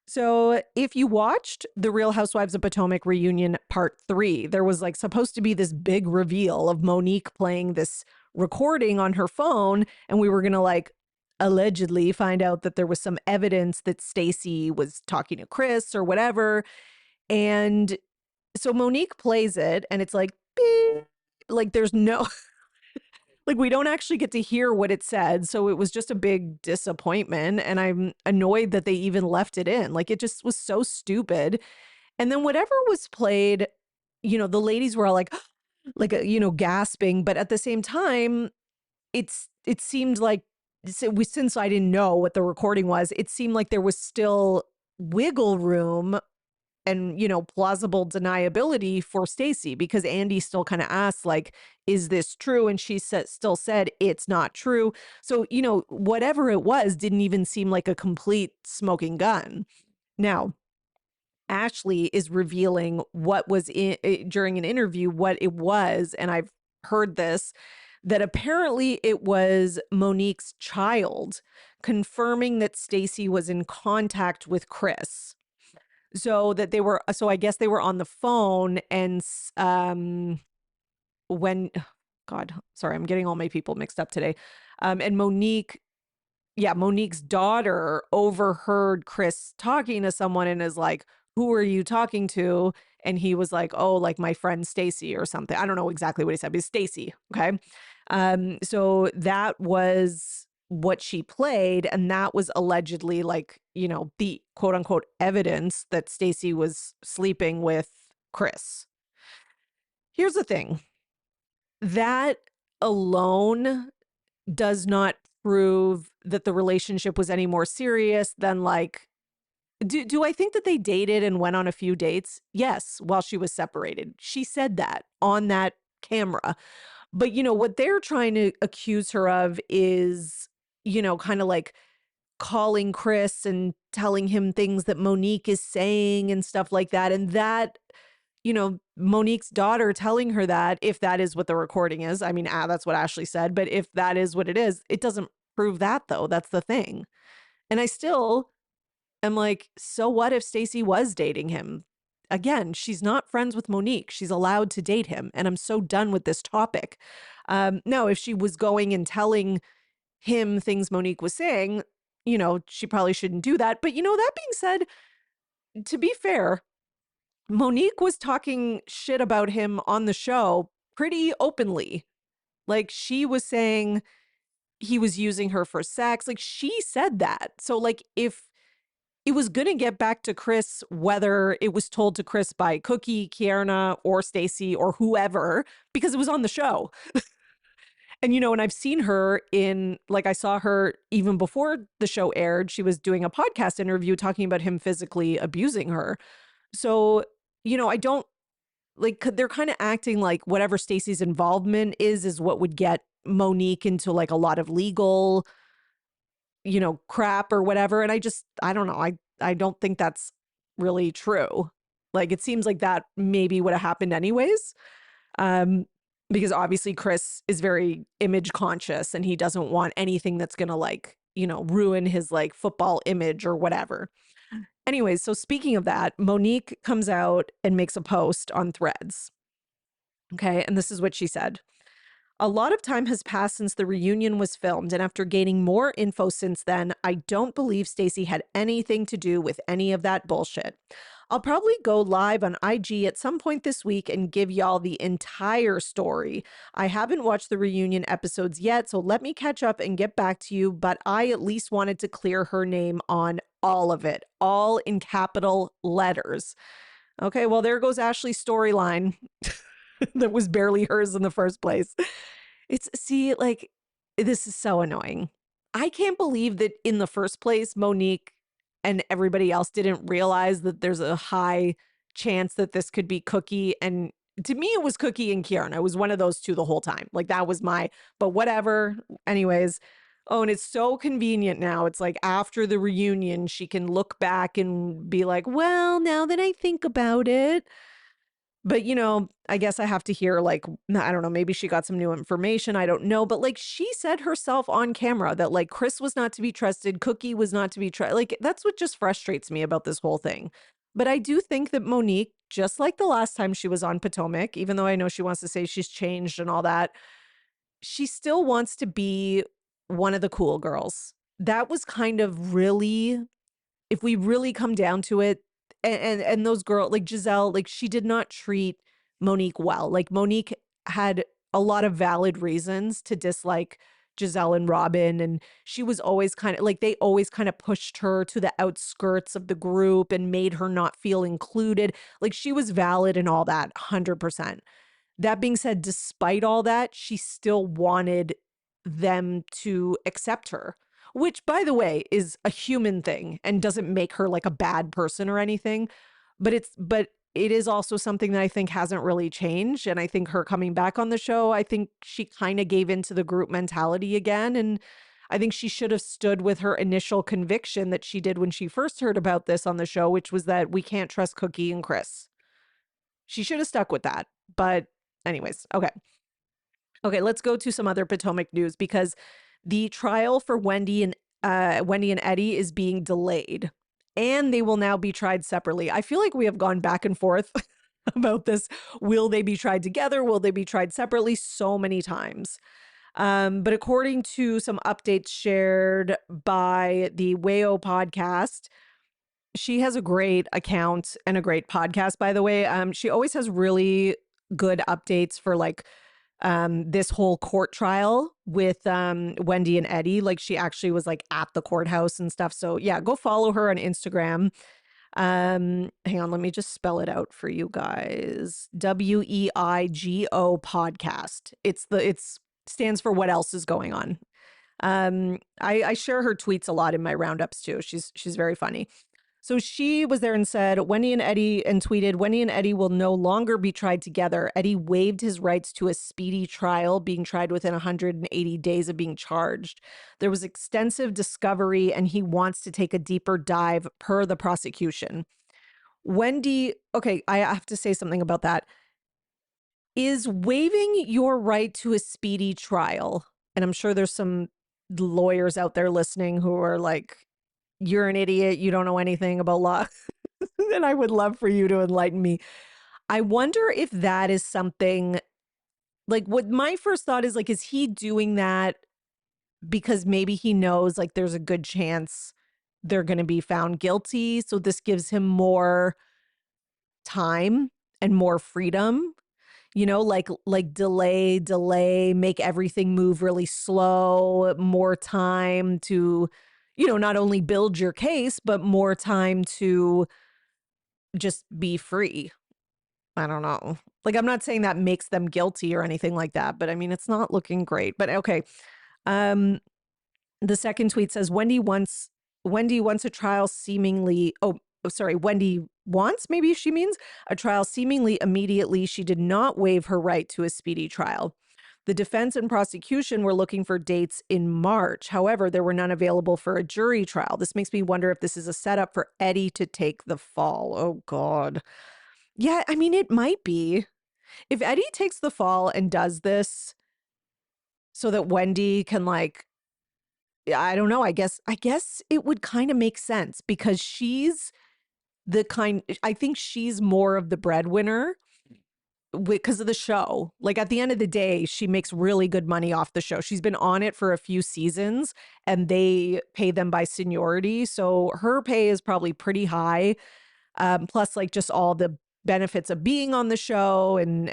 So if you watched the Real Housewives of Potomac reunion part 3, there was like supposed to be this big reveal of Monique playing this recording on her phone. And we were going to like allegedly find out that there was some evidence that Stacey was talking to Chris or whatever. And so Monique plays it and it's like, beep, like there's no, like we don't actually get to hear what it said. So it was just a big disappointment. And I'm annoyed that they even left it in. Like it just was so stupid. And then whatever was played, you know, the ladies were all like, you know, gasping. But at the same time, it seemed like since I didn't know what the recording was, it seemed like there was still wiggle room and, you know, plausible deniability for Stacey because Andy still kind of asked, like, is this true? And she still said it's not true. So, you know, whatever it was didn't even seem like a complete smoking gun. Now, Ashley is revealing what was during an interview, what it was. And I've heard this, that apparently it was Monique's child confirming that Stacey was in contact with Chris. So I guess they were on the phone and when, God, sorry, I'm getting all my people mixed up today. And Monique's daughter overheard Chris talking to someone and is like, who are you talking to? And he was like, oh, like my friend Stacey or something. I don't know exactly what he said, but it's Stacey. Okay. So that was what she played. And that was allegedly like, you know, the quote unquote evidence that Stacey was sleeping with Chris. Here's the thing. That alone does not prove that the relationship was any more serious than like, do I think that they dated and went on a few dates? Yes, while she was separated. She said that on that camera. But, you know, what they're trying to accuse her of is, you know, kind of like calling Chris and telling him things that Monique is saying and stuff like that. And that Monique's daughter telling her that, if that is what the recording is. I mean, that's what Ashley said, but if that is what it is, it doesn't prove that though. That's the thing. And I still am like, so what if Stacey was dating him? Again, she's not friends with Monique. She's allowed to date him. And I'm so done with this topic. No, if she was going and telling him things Monique was saying, she probably shouldn't do that. But, that being said, to be fair, Monique was talking shit about him on the show pretty openly. Like, she was saying he was using her for sex. Like, she said that. So, like, if it was going to get back to Chris, whether it was told to Chris by Cookie, Kierna, or Stacey, or whoever, because it was on the show. And I've seen her I saw her even before the show aired. She was doing a podcast interview talking about him physically abusing her. So, I don't, they're kind of acting like whatever Stacey's involvement is what would get Monique into like a lot of legal, crap or whatever. And I don't know. I don't think that's really true. Like, it seems like that maybe would have happened anyways. Because obviously Chris is very image conscious and he doesn't want anything that's going to ruin his like football image or whatever. Anyways, so speaking of that, Monique comes out and makes a post on Threads. Okay. And this is what she said. A lot of time has passed since the reunion was filmed, and after gaining more info since then, I don't believe Stacey had anything to do with any of that bullshit. I'll probably go live on IG at some point this week and give y'all the entire story. I haven't watched the reunion episodes yet, so let me catch up and get back to you, but I at least wanted to clear her name on all of it, all in capital letters. Okay, well, there goes Ashley's storyline that was barely hers in the first place. This is so annoying. I can't believe that in the first place, Monique and everybody else didn't realize that there's a high chance that this could be Cookie. And to me, it was Cookie and Kieran. It was one of those two the whole time. Like, that was but whatever. Anyways. Oh, and it's so convenient now. It's like after the reunion, she can look back and be like, well, now that I think about it. But, I guess I have to hear I don't know, maybe she got some new information. I don't know. But like, she said herself on camera that like Chris was not to be trusted. Cookie was not to be trusted. Like, that's what just frustrates me about this whole thing. But I do think that Monique, just like the last time she was on Potomac, even though I know she wants to say she's changed and all that, she still wants to be one of the cool girls. That was kind of really, if we really come down to it, and those girls like Giselle, like she did not treat Monique well. Like Monique had a lot of valid reasons to dislike Giselle and Robin. And she was always kind of like, they always kind of pushed her to the outskirts of the group and made her not feel included. Like, she was valid and all that, 100%. That being said, despite all that, she still wanted them to accept her, which, by the way, is a human thing and doesn't make her like a bad person or anything. But it is also something that I think hasn't really changed. And I think her coming back on the show, I think she kind of gave into the group mentality again. And I think she should have stood with her initial conviction that she did when she first heard about this on the show, which was that we can't trust Cookie and Chris. She should have stuck with that. But anyways, okay. Okay, let's go to some other Potomac news, because the trial for Wendy and Eddie is being delayed, and they will now be tried separately. I feel like we have gone back and forth about this. Will they be tried together? Will they be tried separately? So many times. But according to some updates shared by the WAO podcast, she has a great account and a great podcast, by the way. She always has really good updates for this whole court trial with Wendy and Eddie. Like, she actually was like at the courthouse and stuff. So yeah, go follow her on Instagram. Hang on, let me just spell it out for you guys. WEIGO podcast. It's stands for what else is going on. I share her tweets a lot in my roundups too. She's very funny. So she was there and said, tweeted, Wendy and Eddie will no longer be tried together. Eddie waived his rights to a speedy trial, being tried within 180 days of being charged. There was extensive discovery, and he wants to take a deeper dive per the prosecution. Wendy, okay, I have to say something about that. Is waiving your right to a speedy trial, and I'm sure there's some lawyers out there listening who are like, you're an idiot, you don't know anything about law. And I would love for you to enlighten me. I wonder if that is something like what my first thought is like, is he doing that because maybe he knows like there's a good chance they're going to be found guilty. So this gives him more time and more freedom, like delay, make everything move really slow, more time to, not only build your case, but more time to just be free. I don't know. Like, I'm not saying that makes them guilty or anything like that, but I mean, it's not looking great. But okay. Um, the second tweet says Wendy wants a trial seemingly. Oh, sorry. Wendy wants, maybe she means, a trial seemingly immediately. She did not waive her right to a speedy trial. The defense and prosecution were looking for dates in March. However, there were none available for a jury trial. This makes me wonder if this is a setup for Eddie to take the fall. Oh, God. Yeah, I mean, it might be. If Eddie takes the fall and does this so that Wendy can like, I don't know, I guess it would kind of make sense because she's I think she's more of the breadwinner because of the show. Like at the end of the day, she makes really good money off the show. She's been on it for a few seasons and they pay them by seniority. So her pay is probably pretty high. Plus like just all the benefits of being on the show and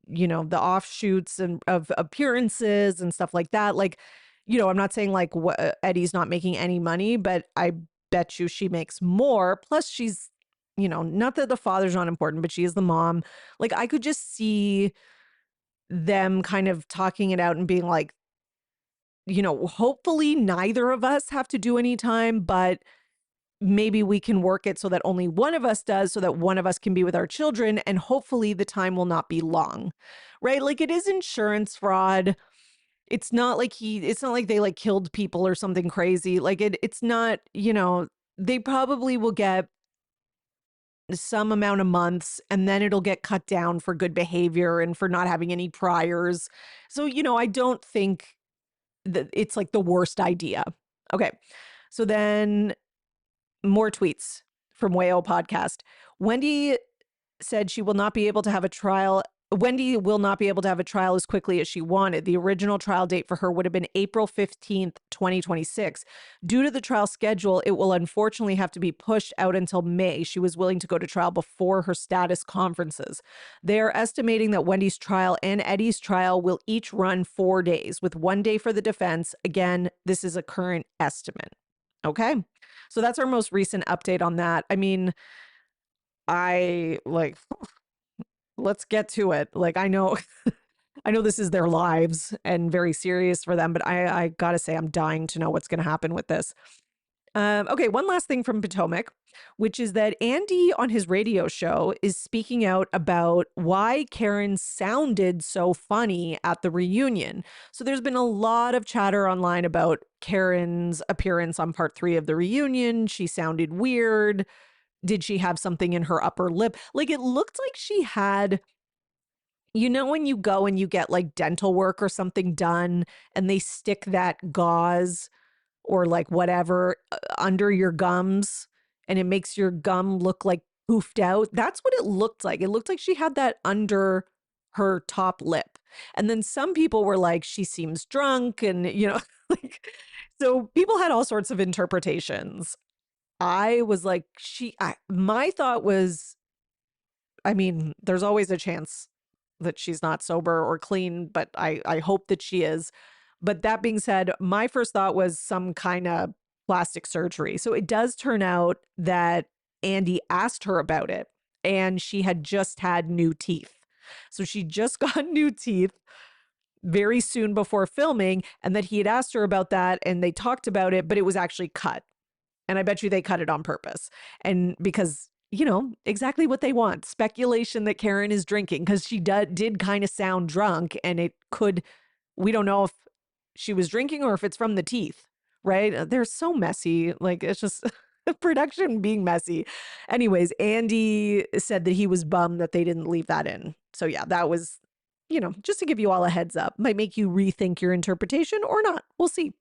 the offshoots and of appearances and stuff like that. Like, I'm not saying like Eddie's not making any money, but I bet you she makes more. Plus she's, not that the father's not important, but she is the mom. Like I could just see them kind of talking it out and being like, hopefully neither of us have to do any time, but maybe we can work it so that only one of us does, so that one of us can be with our children. And hopefully the time will not be long, right? Like it is insurance fraud. It's not like they like killed people or something crazy. Like it's not, they probably will get some amount of months and then it'll get cut down for good behavior and for not having any priors. So, I don't think that it's like the worst idea. Okay. So then more tweets from Wayo Podcast. Wendy said she will not be able to have a trial. Wendy will not be able to have a trial as quickly as she wanted. The original trial date for her would have been April 15th, 2026. Due to the trial schedule, it will unfortunately have to be pushed out until May. She was willing to go to trial before her status conferences. They are estimating that Wendy's trial and Eddie's trial will each run 4 days, with 1 day for the defense. Again, this is a current estimate. Okay. So that's our most recent update on that. I mean, let's get to it. Like, I know, I know this is their lives and very serious for them, but I gotta say, I'm dying to know what's going to happen with this. Okay, one last thing from Potomac, which is that Andy on his radio show is speaking out about why Karen sounded so funny at the reunion. So there's been a lot of chatter online about Karen's appearance on part 3 of the reunion. She sounded weird. Did she have something in her upper lip? Like it looked like she had, when you go and you get like dental work or something done and they stick that gauze or like whatever under your gums and it makes your gum look like poofed out. That's what it looked like. It looked like she had that under her top lip. And then some people were like, she seems drunk and, like, so people had all sorts of interpretations. I was like, my thought was, I mean, there's always a chance that she's not sober or clean, but I hope that she is. But that being said, my first thought was some kind of plastic surgery. So it does turn out that Andy asked her about it and she had just had new teeth. So she just got new teeth very soon before filming and that he had asked her about that and they talked about it, but it was actually cut. And I bet you they cut it on purpose. And because, exactly what they want. Speculation that Karen is drinking because she did kind of sound drunk and we don't know if she was drinking or if it's from the teeth, right? They're so messy. Like it's just, production being messy. Anyways, Andy said that he was bummed that they didn't leave that in. So yeah, that was, just to give you all a heads up. Might make you rethink your interpretation or not. We'll see.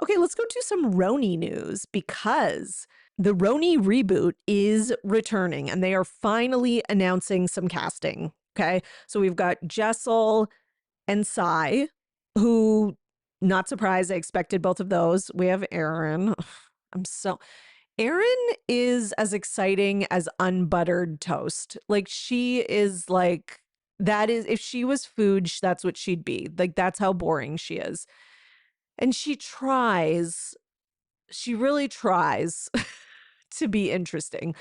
Okay, let's go to some RHONY news because the RHONY reboot is returning and they are finally announcing some casting. Okay, so we've got Jessel and Sai, who, not surprised, I expected both of those. We have Aaron. Aaron is as exciting as unbuttered toast. Like, she is like, that is, if she was food, that's what she'd be. Like, that's how boring she is. And she really tries to be interesting,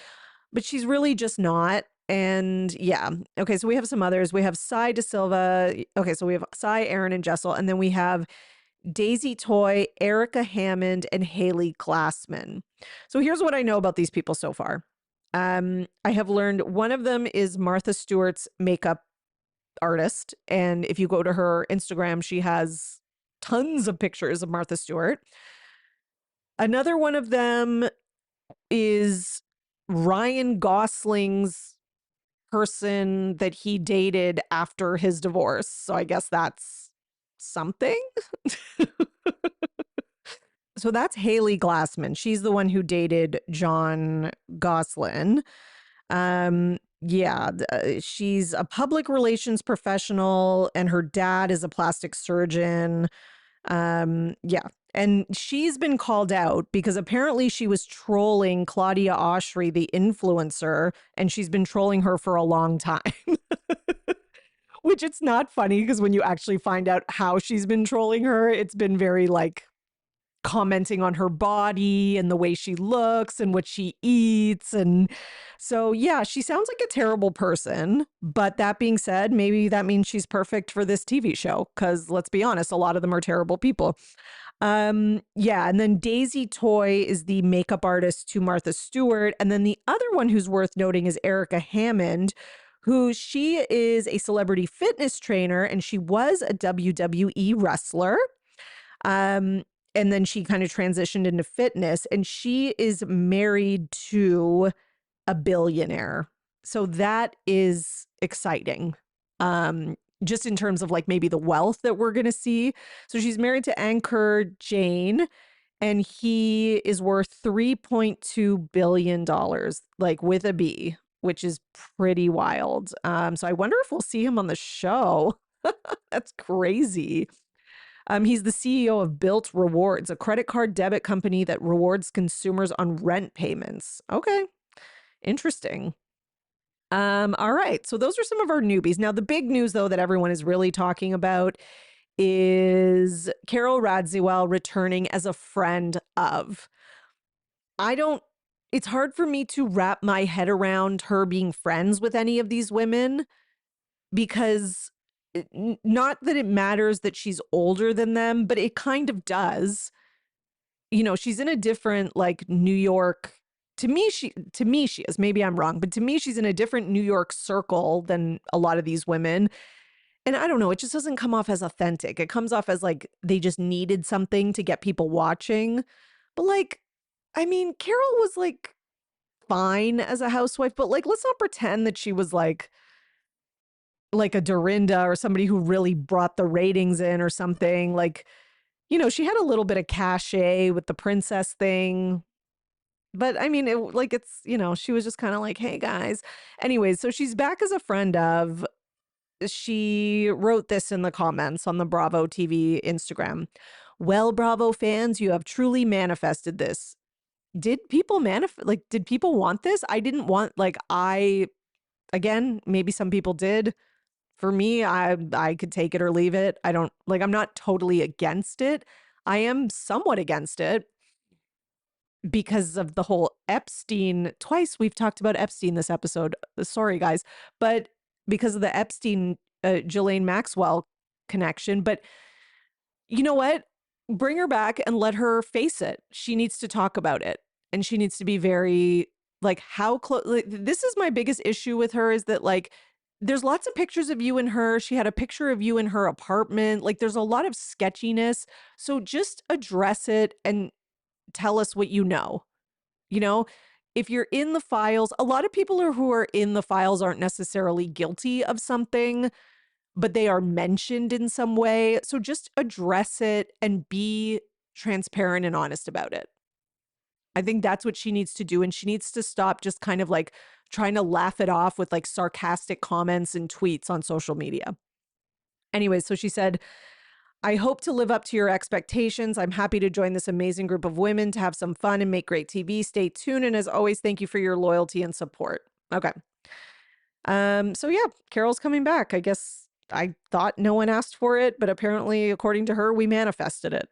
but she's really just not. And yeah. Okay, so we have some others. We have Sai De Silva. Okay, so we have Sai, Aaron, and Jessel. And then we have Daisy Toy, Erica Hammond, and Haley Glassman. So here's what I know about these people so far. I have learned one of them is Martha Stewart's makeup artist. And if you go to her Instagram, she has tons of pictures of Martha Stewart. Another one of them is Ryan Gosling's person that he dated after his divorce. So I guess that's something. So that's Haley Glassman. She's the one who dated John Goslin. She's a public relations professional and her dad is a plastic surgeon. And she's been called out because apparently she was trolling Claudia Oshry, the influencer, and she's been trolling her for a long time. Which it's not funny because when you actually find out how she's been trolling her, it's been very like commenting on her body and the way she looks and what she eats. And so, yeah, she sounds like a terrible person. But that being said, maybe that means she's perfect for this TV show because let's be honest, a lot of them are terrible people. And then Daisy Toy is the makeup artist to Martha Stewart. And then the other one who's worth noting is Erica Hammond, who she is a celebrity fitness trainer and she was a WWE wrestler. And then she kind of transitioned into fitness and she is married to a billionaire. So that is exciting. Just in terms of like maybe the wealth that we're going to see. So she's married to Anchor Jane and he is worth $3.2 billion, like with a B, which is pretty wild. So I wonder if we'll see him on the show. That's crazy. He's the CEO of Bilt Rewards, a credit card debit company that rewards consumers on rent payments. Okay, interesting. All right, so those are some of our newbies. Now, the big news, though, that everyone is really talking about is Carol Radziwill returning as a friend of. It's hard for me to wrap my head around her being friends with any of these women because not that it matters that she's older than them, but it kind of does. She's in a different like New York. To me, she is. Maybe I'm wrong, but to me, she's in a different New York circle than a lot of these women. And I don't know, it just doesn't come off as authentic. It comes off as like they just needed something to get people watching. But like, I mean, Carol was like fine as a housewife, but like, let's not pretend that she was like a Dorinda or somebody who really brought the ratings in or something. Like, she had a little bit of cachet with the princess thing. But I mean, she was just kind of like, hey guys. Anyways, so she's back as a friend of. She wrote this in the comments on the Bravo TV Instagram. Well, Bravo fans, you have truly manifested this. Did people did people want this? I didn't want, again, maybe some people did. For me, I could take it or leave it. I'm not totally against it. I am somewhat against it because of the whole Epstein. Twice we've talked about Epstein this episode. Sorry, guys. But because of the Epstein, Ghislaine Maxwell connection. But you know what? Bring her back and let her face it. She needs to talk about it. And she needs to be very, how close. This is my biggest issue with her is that, there's lots of pictures of you and her. She had a picture of you in her apartment. There's a lot of sketchiness. So just address it and tell us what you know. You know, if you're in the files, a lot of people who are in the files aren't necessarily guilty of something, but they are mentioned in some way. So just address it and be transparent and honest about it. I think that's what she needs to do. And she needs to stop just kind of like trying to laugh it off with like sarcastic comments and tweets on social media. Anyway, so she said, I hope to live up to your expectations. I'm happy to join this amazing group of women to have some fun and make great TV. Stay tuned. And as always, thank you for your loyalty and support. Okay. So yeah, Carol's coming back. I guess I thought no one asked for it, but apparently, according to her, we manifested it.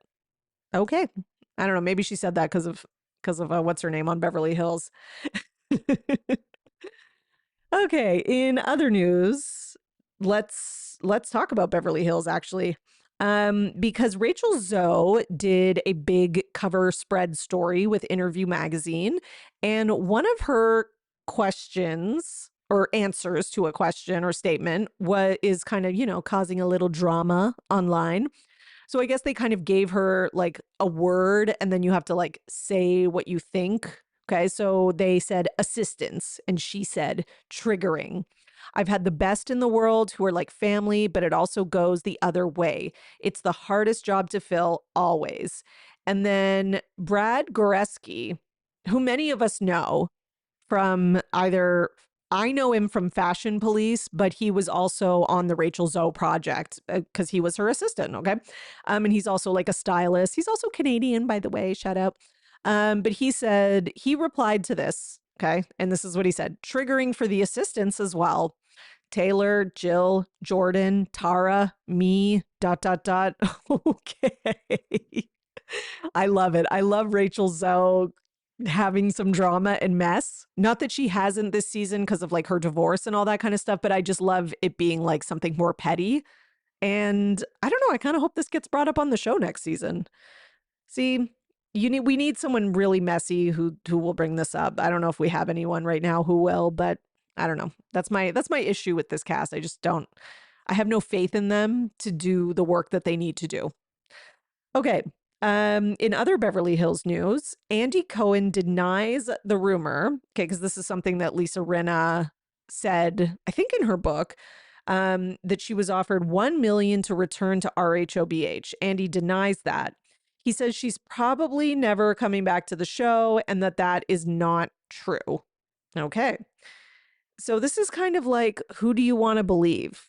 Okay. I don't know. Maybe she said that because of what's her name on Beverly Hills. Okay, in other news, let's talk about Beverly Hills actually. Because Rachel Zoe did a big cover spread story with Interview Magazine, and one of her questions or answers to a question or statement is kind of, causing a little drama online. So I guess they kind of gave her like a word and then you have to like say what you think. Okay. So they said assistance and she said triggering. I've had the best in the world who are like family, but it also goes the other way. It's the hardest job to fill always. And then Brad Goreski, who many of us know from either I know him from Fashion Police, but he was also on the Rachel Zoe project because he was her assistant. Okay. And he's also like a stylist. He's also Canadian, by the way, shout out. But he said, he replied to this. Okay. And this is what he said, triggering for the assistants as well. Taylor, Jill, Jordan, Tara, me, ... Okay. I love it. I love Rachel Zoe having some drama and mess. Not that she hasn't this season because of like her divorce and all that kind of stuff, but I just love it being like something more petty. And I don't know, I kind of hope this gets brought up on the show next season. See, we need someone really messy who will bring this up. I don't know if we have anyone right now who will, but I don't know. That's my issue with this cast. I have no faith in them to do the work that they need to do. Okay. In other Beverly Hills news, Andy Cohen denies the rumor, okay, because this is something that Lisa Rinna said, I think in her book, that she was offered $1 million to return to RHOBH. Andy denies that. He says she's probably never coming back to the show and that is not true. Okay. So this is kind of like, who do you want to believe?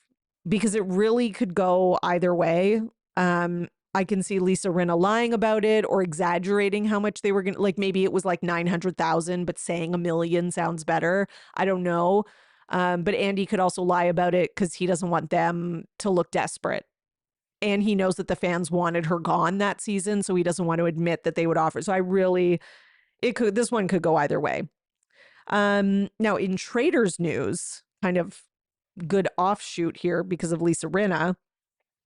Because it really could go either way. I can see Lisa Rinna lying about it or exaggerating how much they were going to, like maybe it was like 900,000, but saying $1 million sounds better. I don't know. But Andy could also lie about it because he doesn't want them to look desperate. And he knows that the fans wanted her gone that season, so he doesn't want to admit that they would offer. So this one could go either way. Now in Traitors news, kind of good offshoot here because of Lisa Rinna,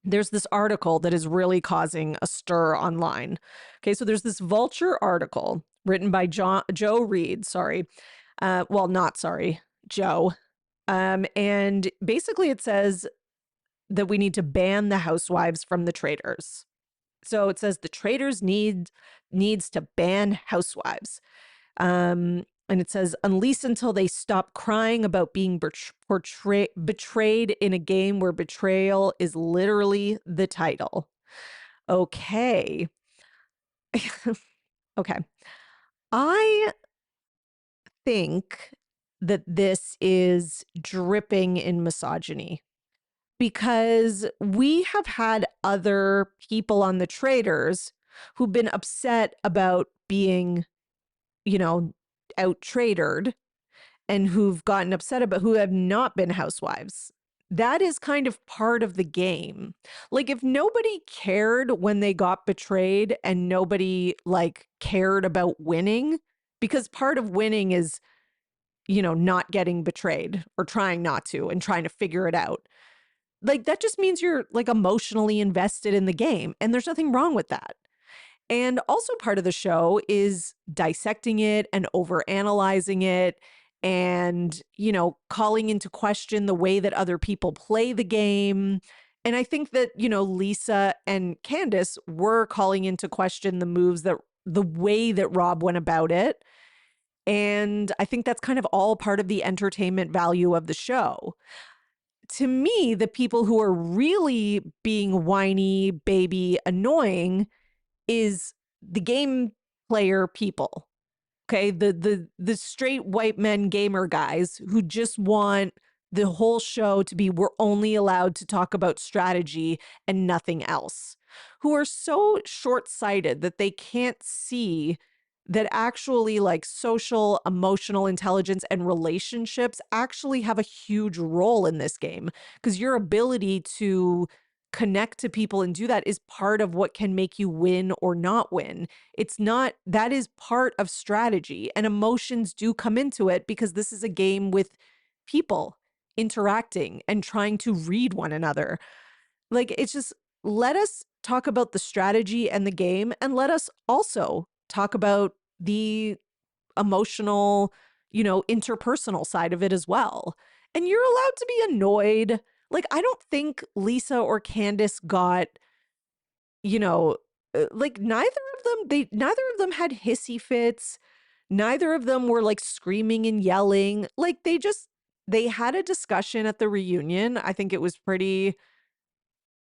there's this article that is really causing a stir online. Okay, so there's this Vulture article written by Joe Reed, Joe. And basically it says that we need to ban the housewives from the Traitors. So it says the Traitors needs to ban housewives. And it says, unleash until they stop crying about being betrayed in a game where betrayal is literally the title. Okay. Okay. I think that this is dripping in misogyny because we have had other people on the Traitors who've been upset about being, out traitored and who've gotten upset about who have not been housewives. That is kind of part of the game. Like if nobody cared when they got betrayed and nobody like cared about winning, because part of winning is, not getting betrayed or trying not to and trying to figure it out. Like that just means you're like emotionally invested in the game and there's nothing wrong with that. And also part of the show is dissecting it and overanalyzing it and, calling into question the way that other people play the game. And I think that, Lisa and Candace were calling into question the way that Rob went about it. And I think that's kind of all part of the entertainment value of the show. To me, the people who are really being whiny, baby, annoying is the game player people. Okay, the straight white men gamer guys who just want the whole show to be, we're only allowed to talk about strategy and nothing else, who are so short-sighted that they can't see that actually like social, emotional intelligence and relationships actually have a huge role in this game, because your ability to connect to people and do that is part of what can make you win or not win. It's not, that is part of strategy, and emotions do come into it because this is a game with people interacting and trying to read one another. Like, it's just, let us talk about the strategy and the game, and let us also talk about the emotional, interpersonal side of it as well. And you're allowed to be annoyed. Like, I don't think Lisa or Candace got, like, neither of them had hissy fits. Neither of them were like screaming and yelling. Like, they had a discussion at the reunion. I think it was pretty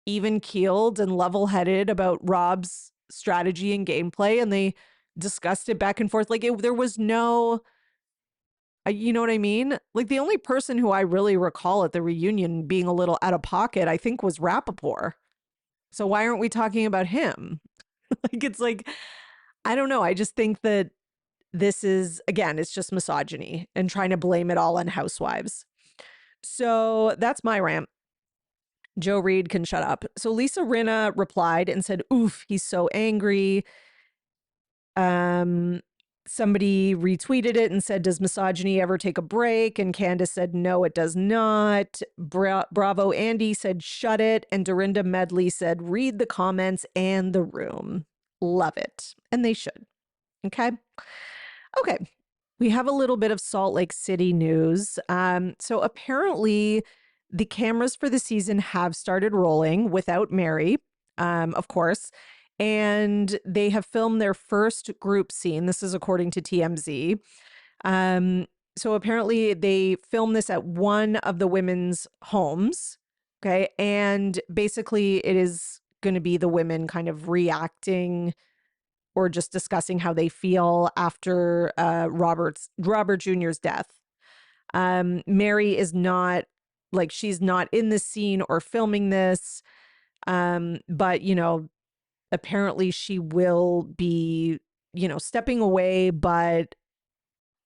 even keeled and level headed about Rob's strategy and gameplay. And they discussed it back and forth. Like, there was no, you know what I mean? Like, the only person who I really recall at the reunion being a little out of pocket, I think, was Rappaport. So why aren't we talking about him? Like, it's like, I don't know. I just think that this is, again, it's just misogyny and trying to blame it all on housewives. So that's my rant. Joe Reed can shut up. So Lisa Rinna replied and said, oof, he's so angry. Somebody retweeted it and said, does misogyny ever take a break? And Candace said, no, it does not. Bravo Andy said, shut it. And Dorinda Medley said, read the comments and the room. Love it. And they should. Okay. Okay. We have a little bit of Salt Lake City news. So apparently the cameras for the season have started rolling without Mary, of course. And they have filmed their first group scene. This is according to TMZ. So apparently they filmed this at one of the women's homes. Okay. And basically it is going to be the women kind of reacting or just discussing how they feel after Robert Jr.'s death. Mary is not, like, she's not in the scene or filming this. But, apparently she will be, stepping away, but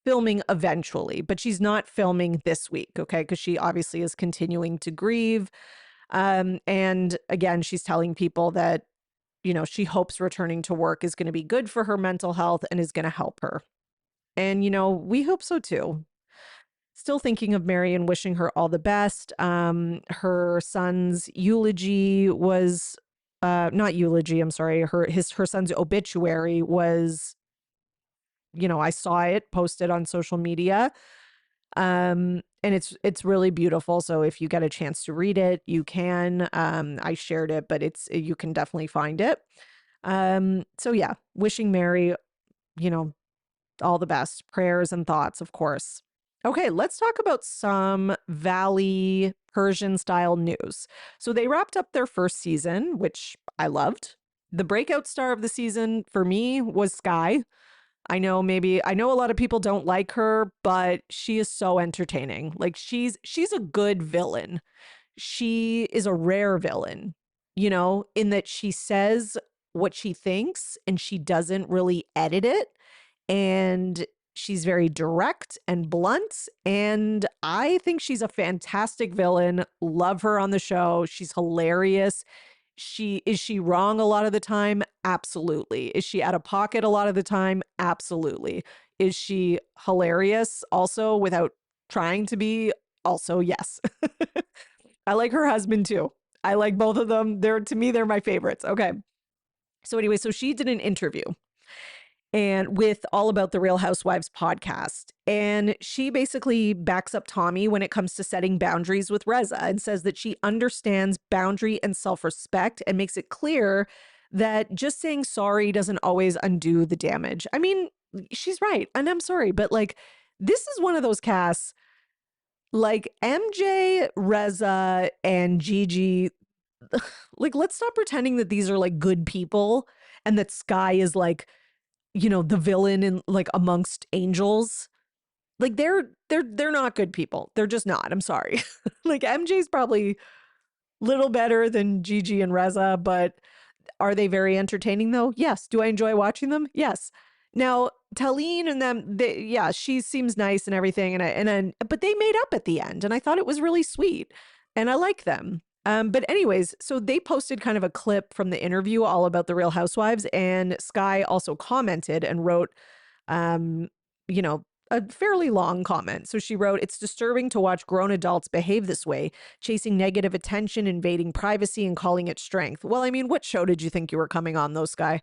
filming eventually. But she's not filming this week, okay? Because she obviously is continuing to grieve. And again, she's telling people that, she hopes returning to work is going to be good for her mental health and is going to help her. And, we hope so too. Still thinking of Mary and wishing her all the best. Her son's eulogy was, not eulogy, I'm sorry. Her son's obituary was, I saw it posted on social media. And it's really beautiful. So if you get a chance to read it, you can. I shared it, but you can definitely find it. So yeah, wishing Mary, all the best. Prayers and thoughts, of course. Okay, let's talk about some Valley Persian style news. So they wrapped up their first season, which I loved. The breakout star of the season for me was Sky. I know a lot of people don't like her, but she is so entertaining. Like, she's a good villain. She is a rare villain, in that she says what she thinks and she doesn't really edit it. And she's very direct and blunt. And I think she's a fantastic villain. Love her on the show. She's hilarious. Is she wrong a lot of the time? Absolutely. Is she out of pocket a lot of the time? Absolutely. Is she hilarious also without trying to be? Also, yes. I like her husband too. I like both of them. To me, they're my favorites. Okay. So anyway, so she did an interview and with All About the Real Housewives podcast. And she basically backs up Tommy when it comes to setting boundaries with Reza and says that she understands boundary and self-respect and makes it clear that just saying sorry doesn't always undo the damage. I mean, she's right. And I'm sorry, but like, this is one of those casts, like MJ, Reza, and Gigi. Like, let's stop pretending that these are like good people and that Sky is like, the villain in like amongst angels. Like they're not good people. They're just not. I'm sorry. Like MJ's probably little better than Gigi and Reza, but are they very entertaining though? Yes. Do I enjoy watching them? Yes. Now, Talene and them, she seems nice and everything, but they made up at the end, and I thought it was really sweet, and I like them. But anyways, so they posted kind of a clip from the interview all about the Real Housewives, and Sky also commented and wrote, um, you know, a fairly long comment. So she wrote, "It's disturbing to watch grown adults behave this way, chasing negative attention, invading privacy, and calling it strength." Well, I mean, what show did you think you were coming on, though, Sky?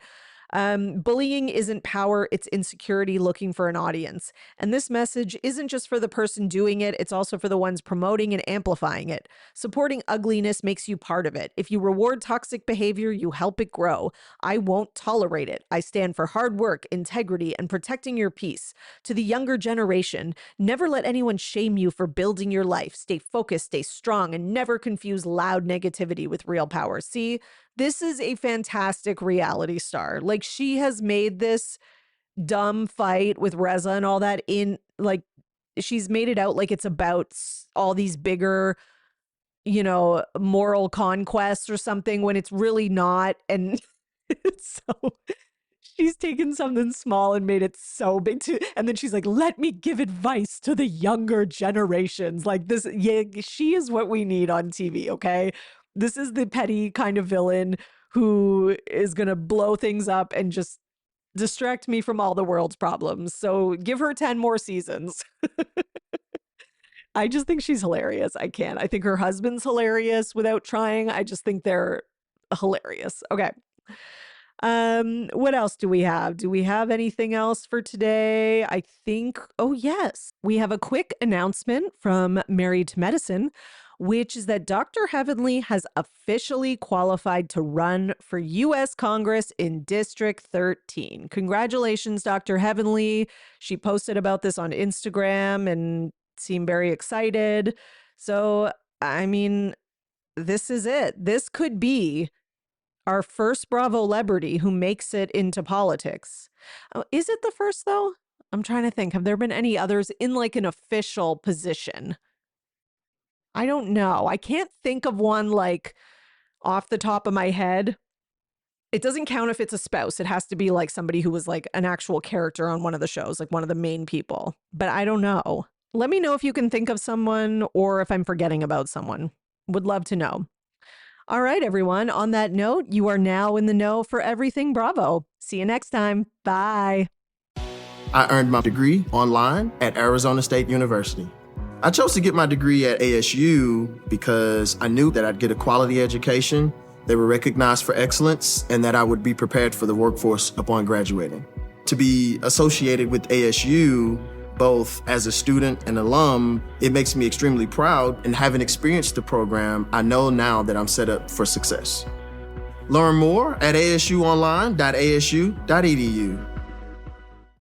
Bullying isn't power, it's insecurity looking for an audience. And this message isn't just for the person doing it, it's also for the ones promoting and amplifying it. Supporting ugliness makes you part of it. If you reward toxic behavior, you help it grow. I won't tolerate it. I stand for hard work, integrity, and protecting your peace. To the younger generation, never let anyone shame you for building your life. Stay focused, stay strong, and never confuse loud negativity with real power. See, this is a fantastic reality star. Like, she has made this dumb fight with Reza and all that in like, she's made it out like it's about all these bigger, moral conquests or something, when it's really not. And so she's taken something small and made it so big too. And then she's like, let me give advice to the younger generations. Like this, yeah, she is what we need on TV, okay? This is the petty kind of villain who is going to blow things up and just distract me from all the world's problems. So give her 10 more seasons. I just think she's hilarious. I can't. I think her husband's hilarious without trying. I just think they're hilarious. Okay. What else do we have? Do we have anything else for today? I think, oh yes, we have a quick announcement from Married to Medicine, which is that Dr. Heavenly has officially qualified to run for U.S. Congress in District 13. Congratulations, Dr. Heavenly. She posted about this on Instagram and seemed very excited. So, I mean, this is it. This could be our first Bravo celebrity who makes it into politics. Oh, is it the first, though? I'm trying to think. Have there been any others in like an official position? I don't know. I can't think of one like off the top of my head. It doesn't count if it's a spouse. It has to be like somebody who was like an actual character on one of the shows, like one of the main people. But I don't know. Let me know if you can think of someone or if I'm forgetting about someone. Would love to know. All right, everyone. On that note, you are now in the know for everything Bravo. See you next time. Bye. I earned my degree online at Arizona State University. I chose to get my degree at ASU because I knew that I'd get a quality education, they were recognized for excellence, and that I would be prepared for the workforce upon graduating. To be associated with ASU, both as a student and alum, it makes me extremely proud, and having experienced the program, I know now that I'm set up for success. Learn more at asuonline.asu.edu.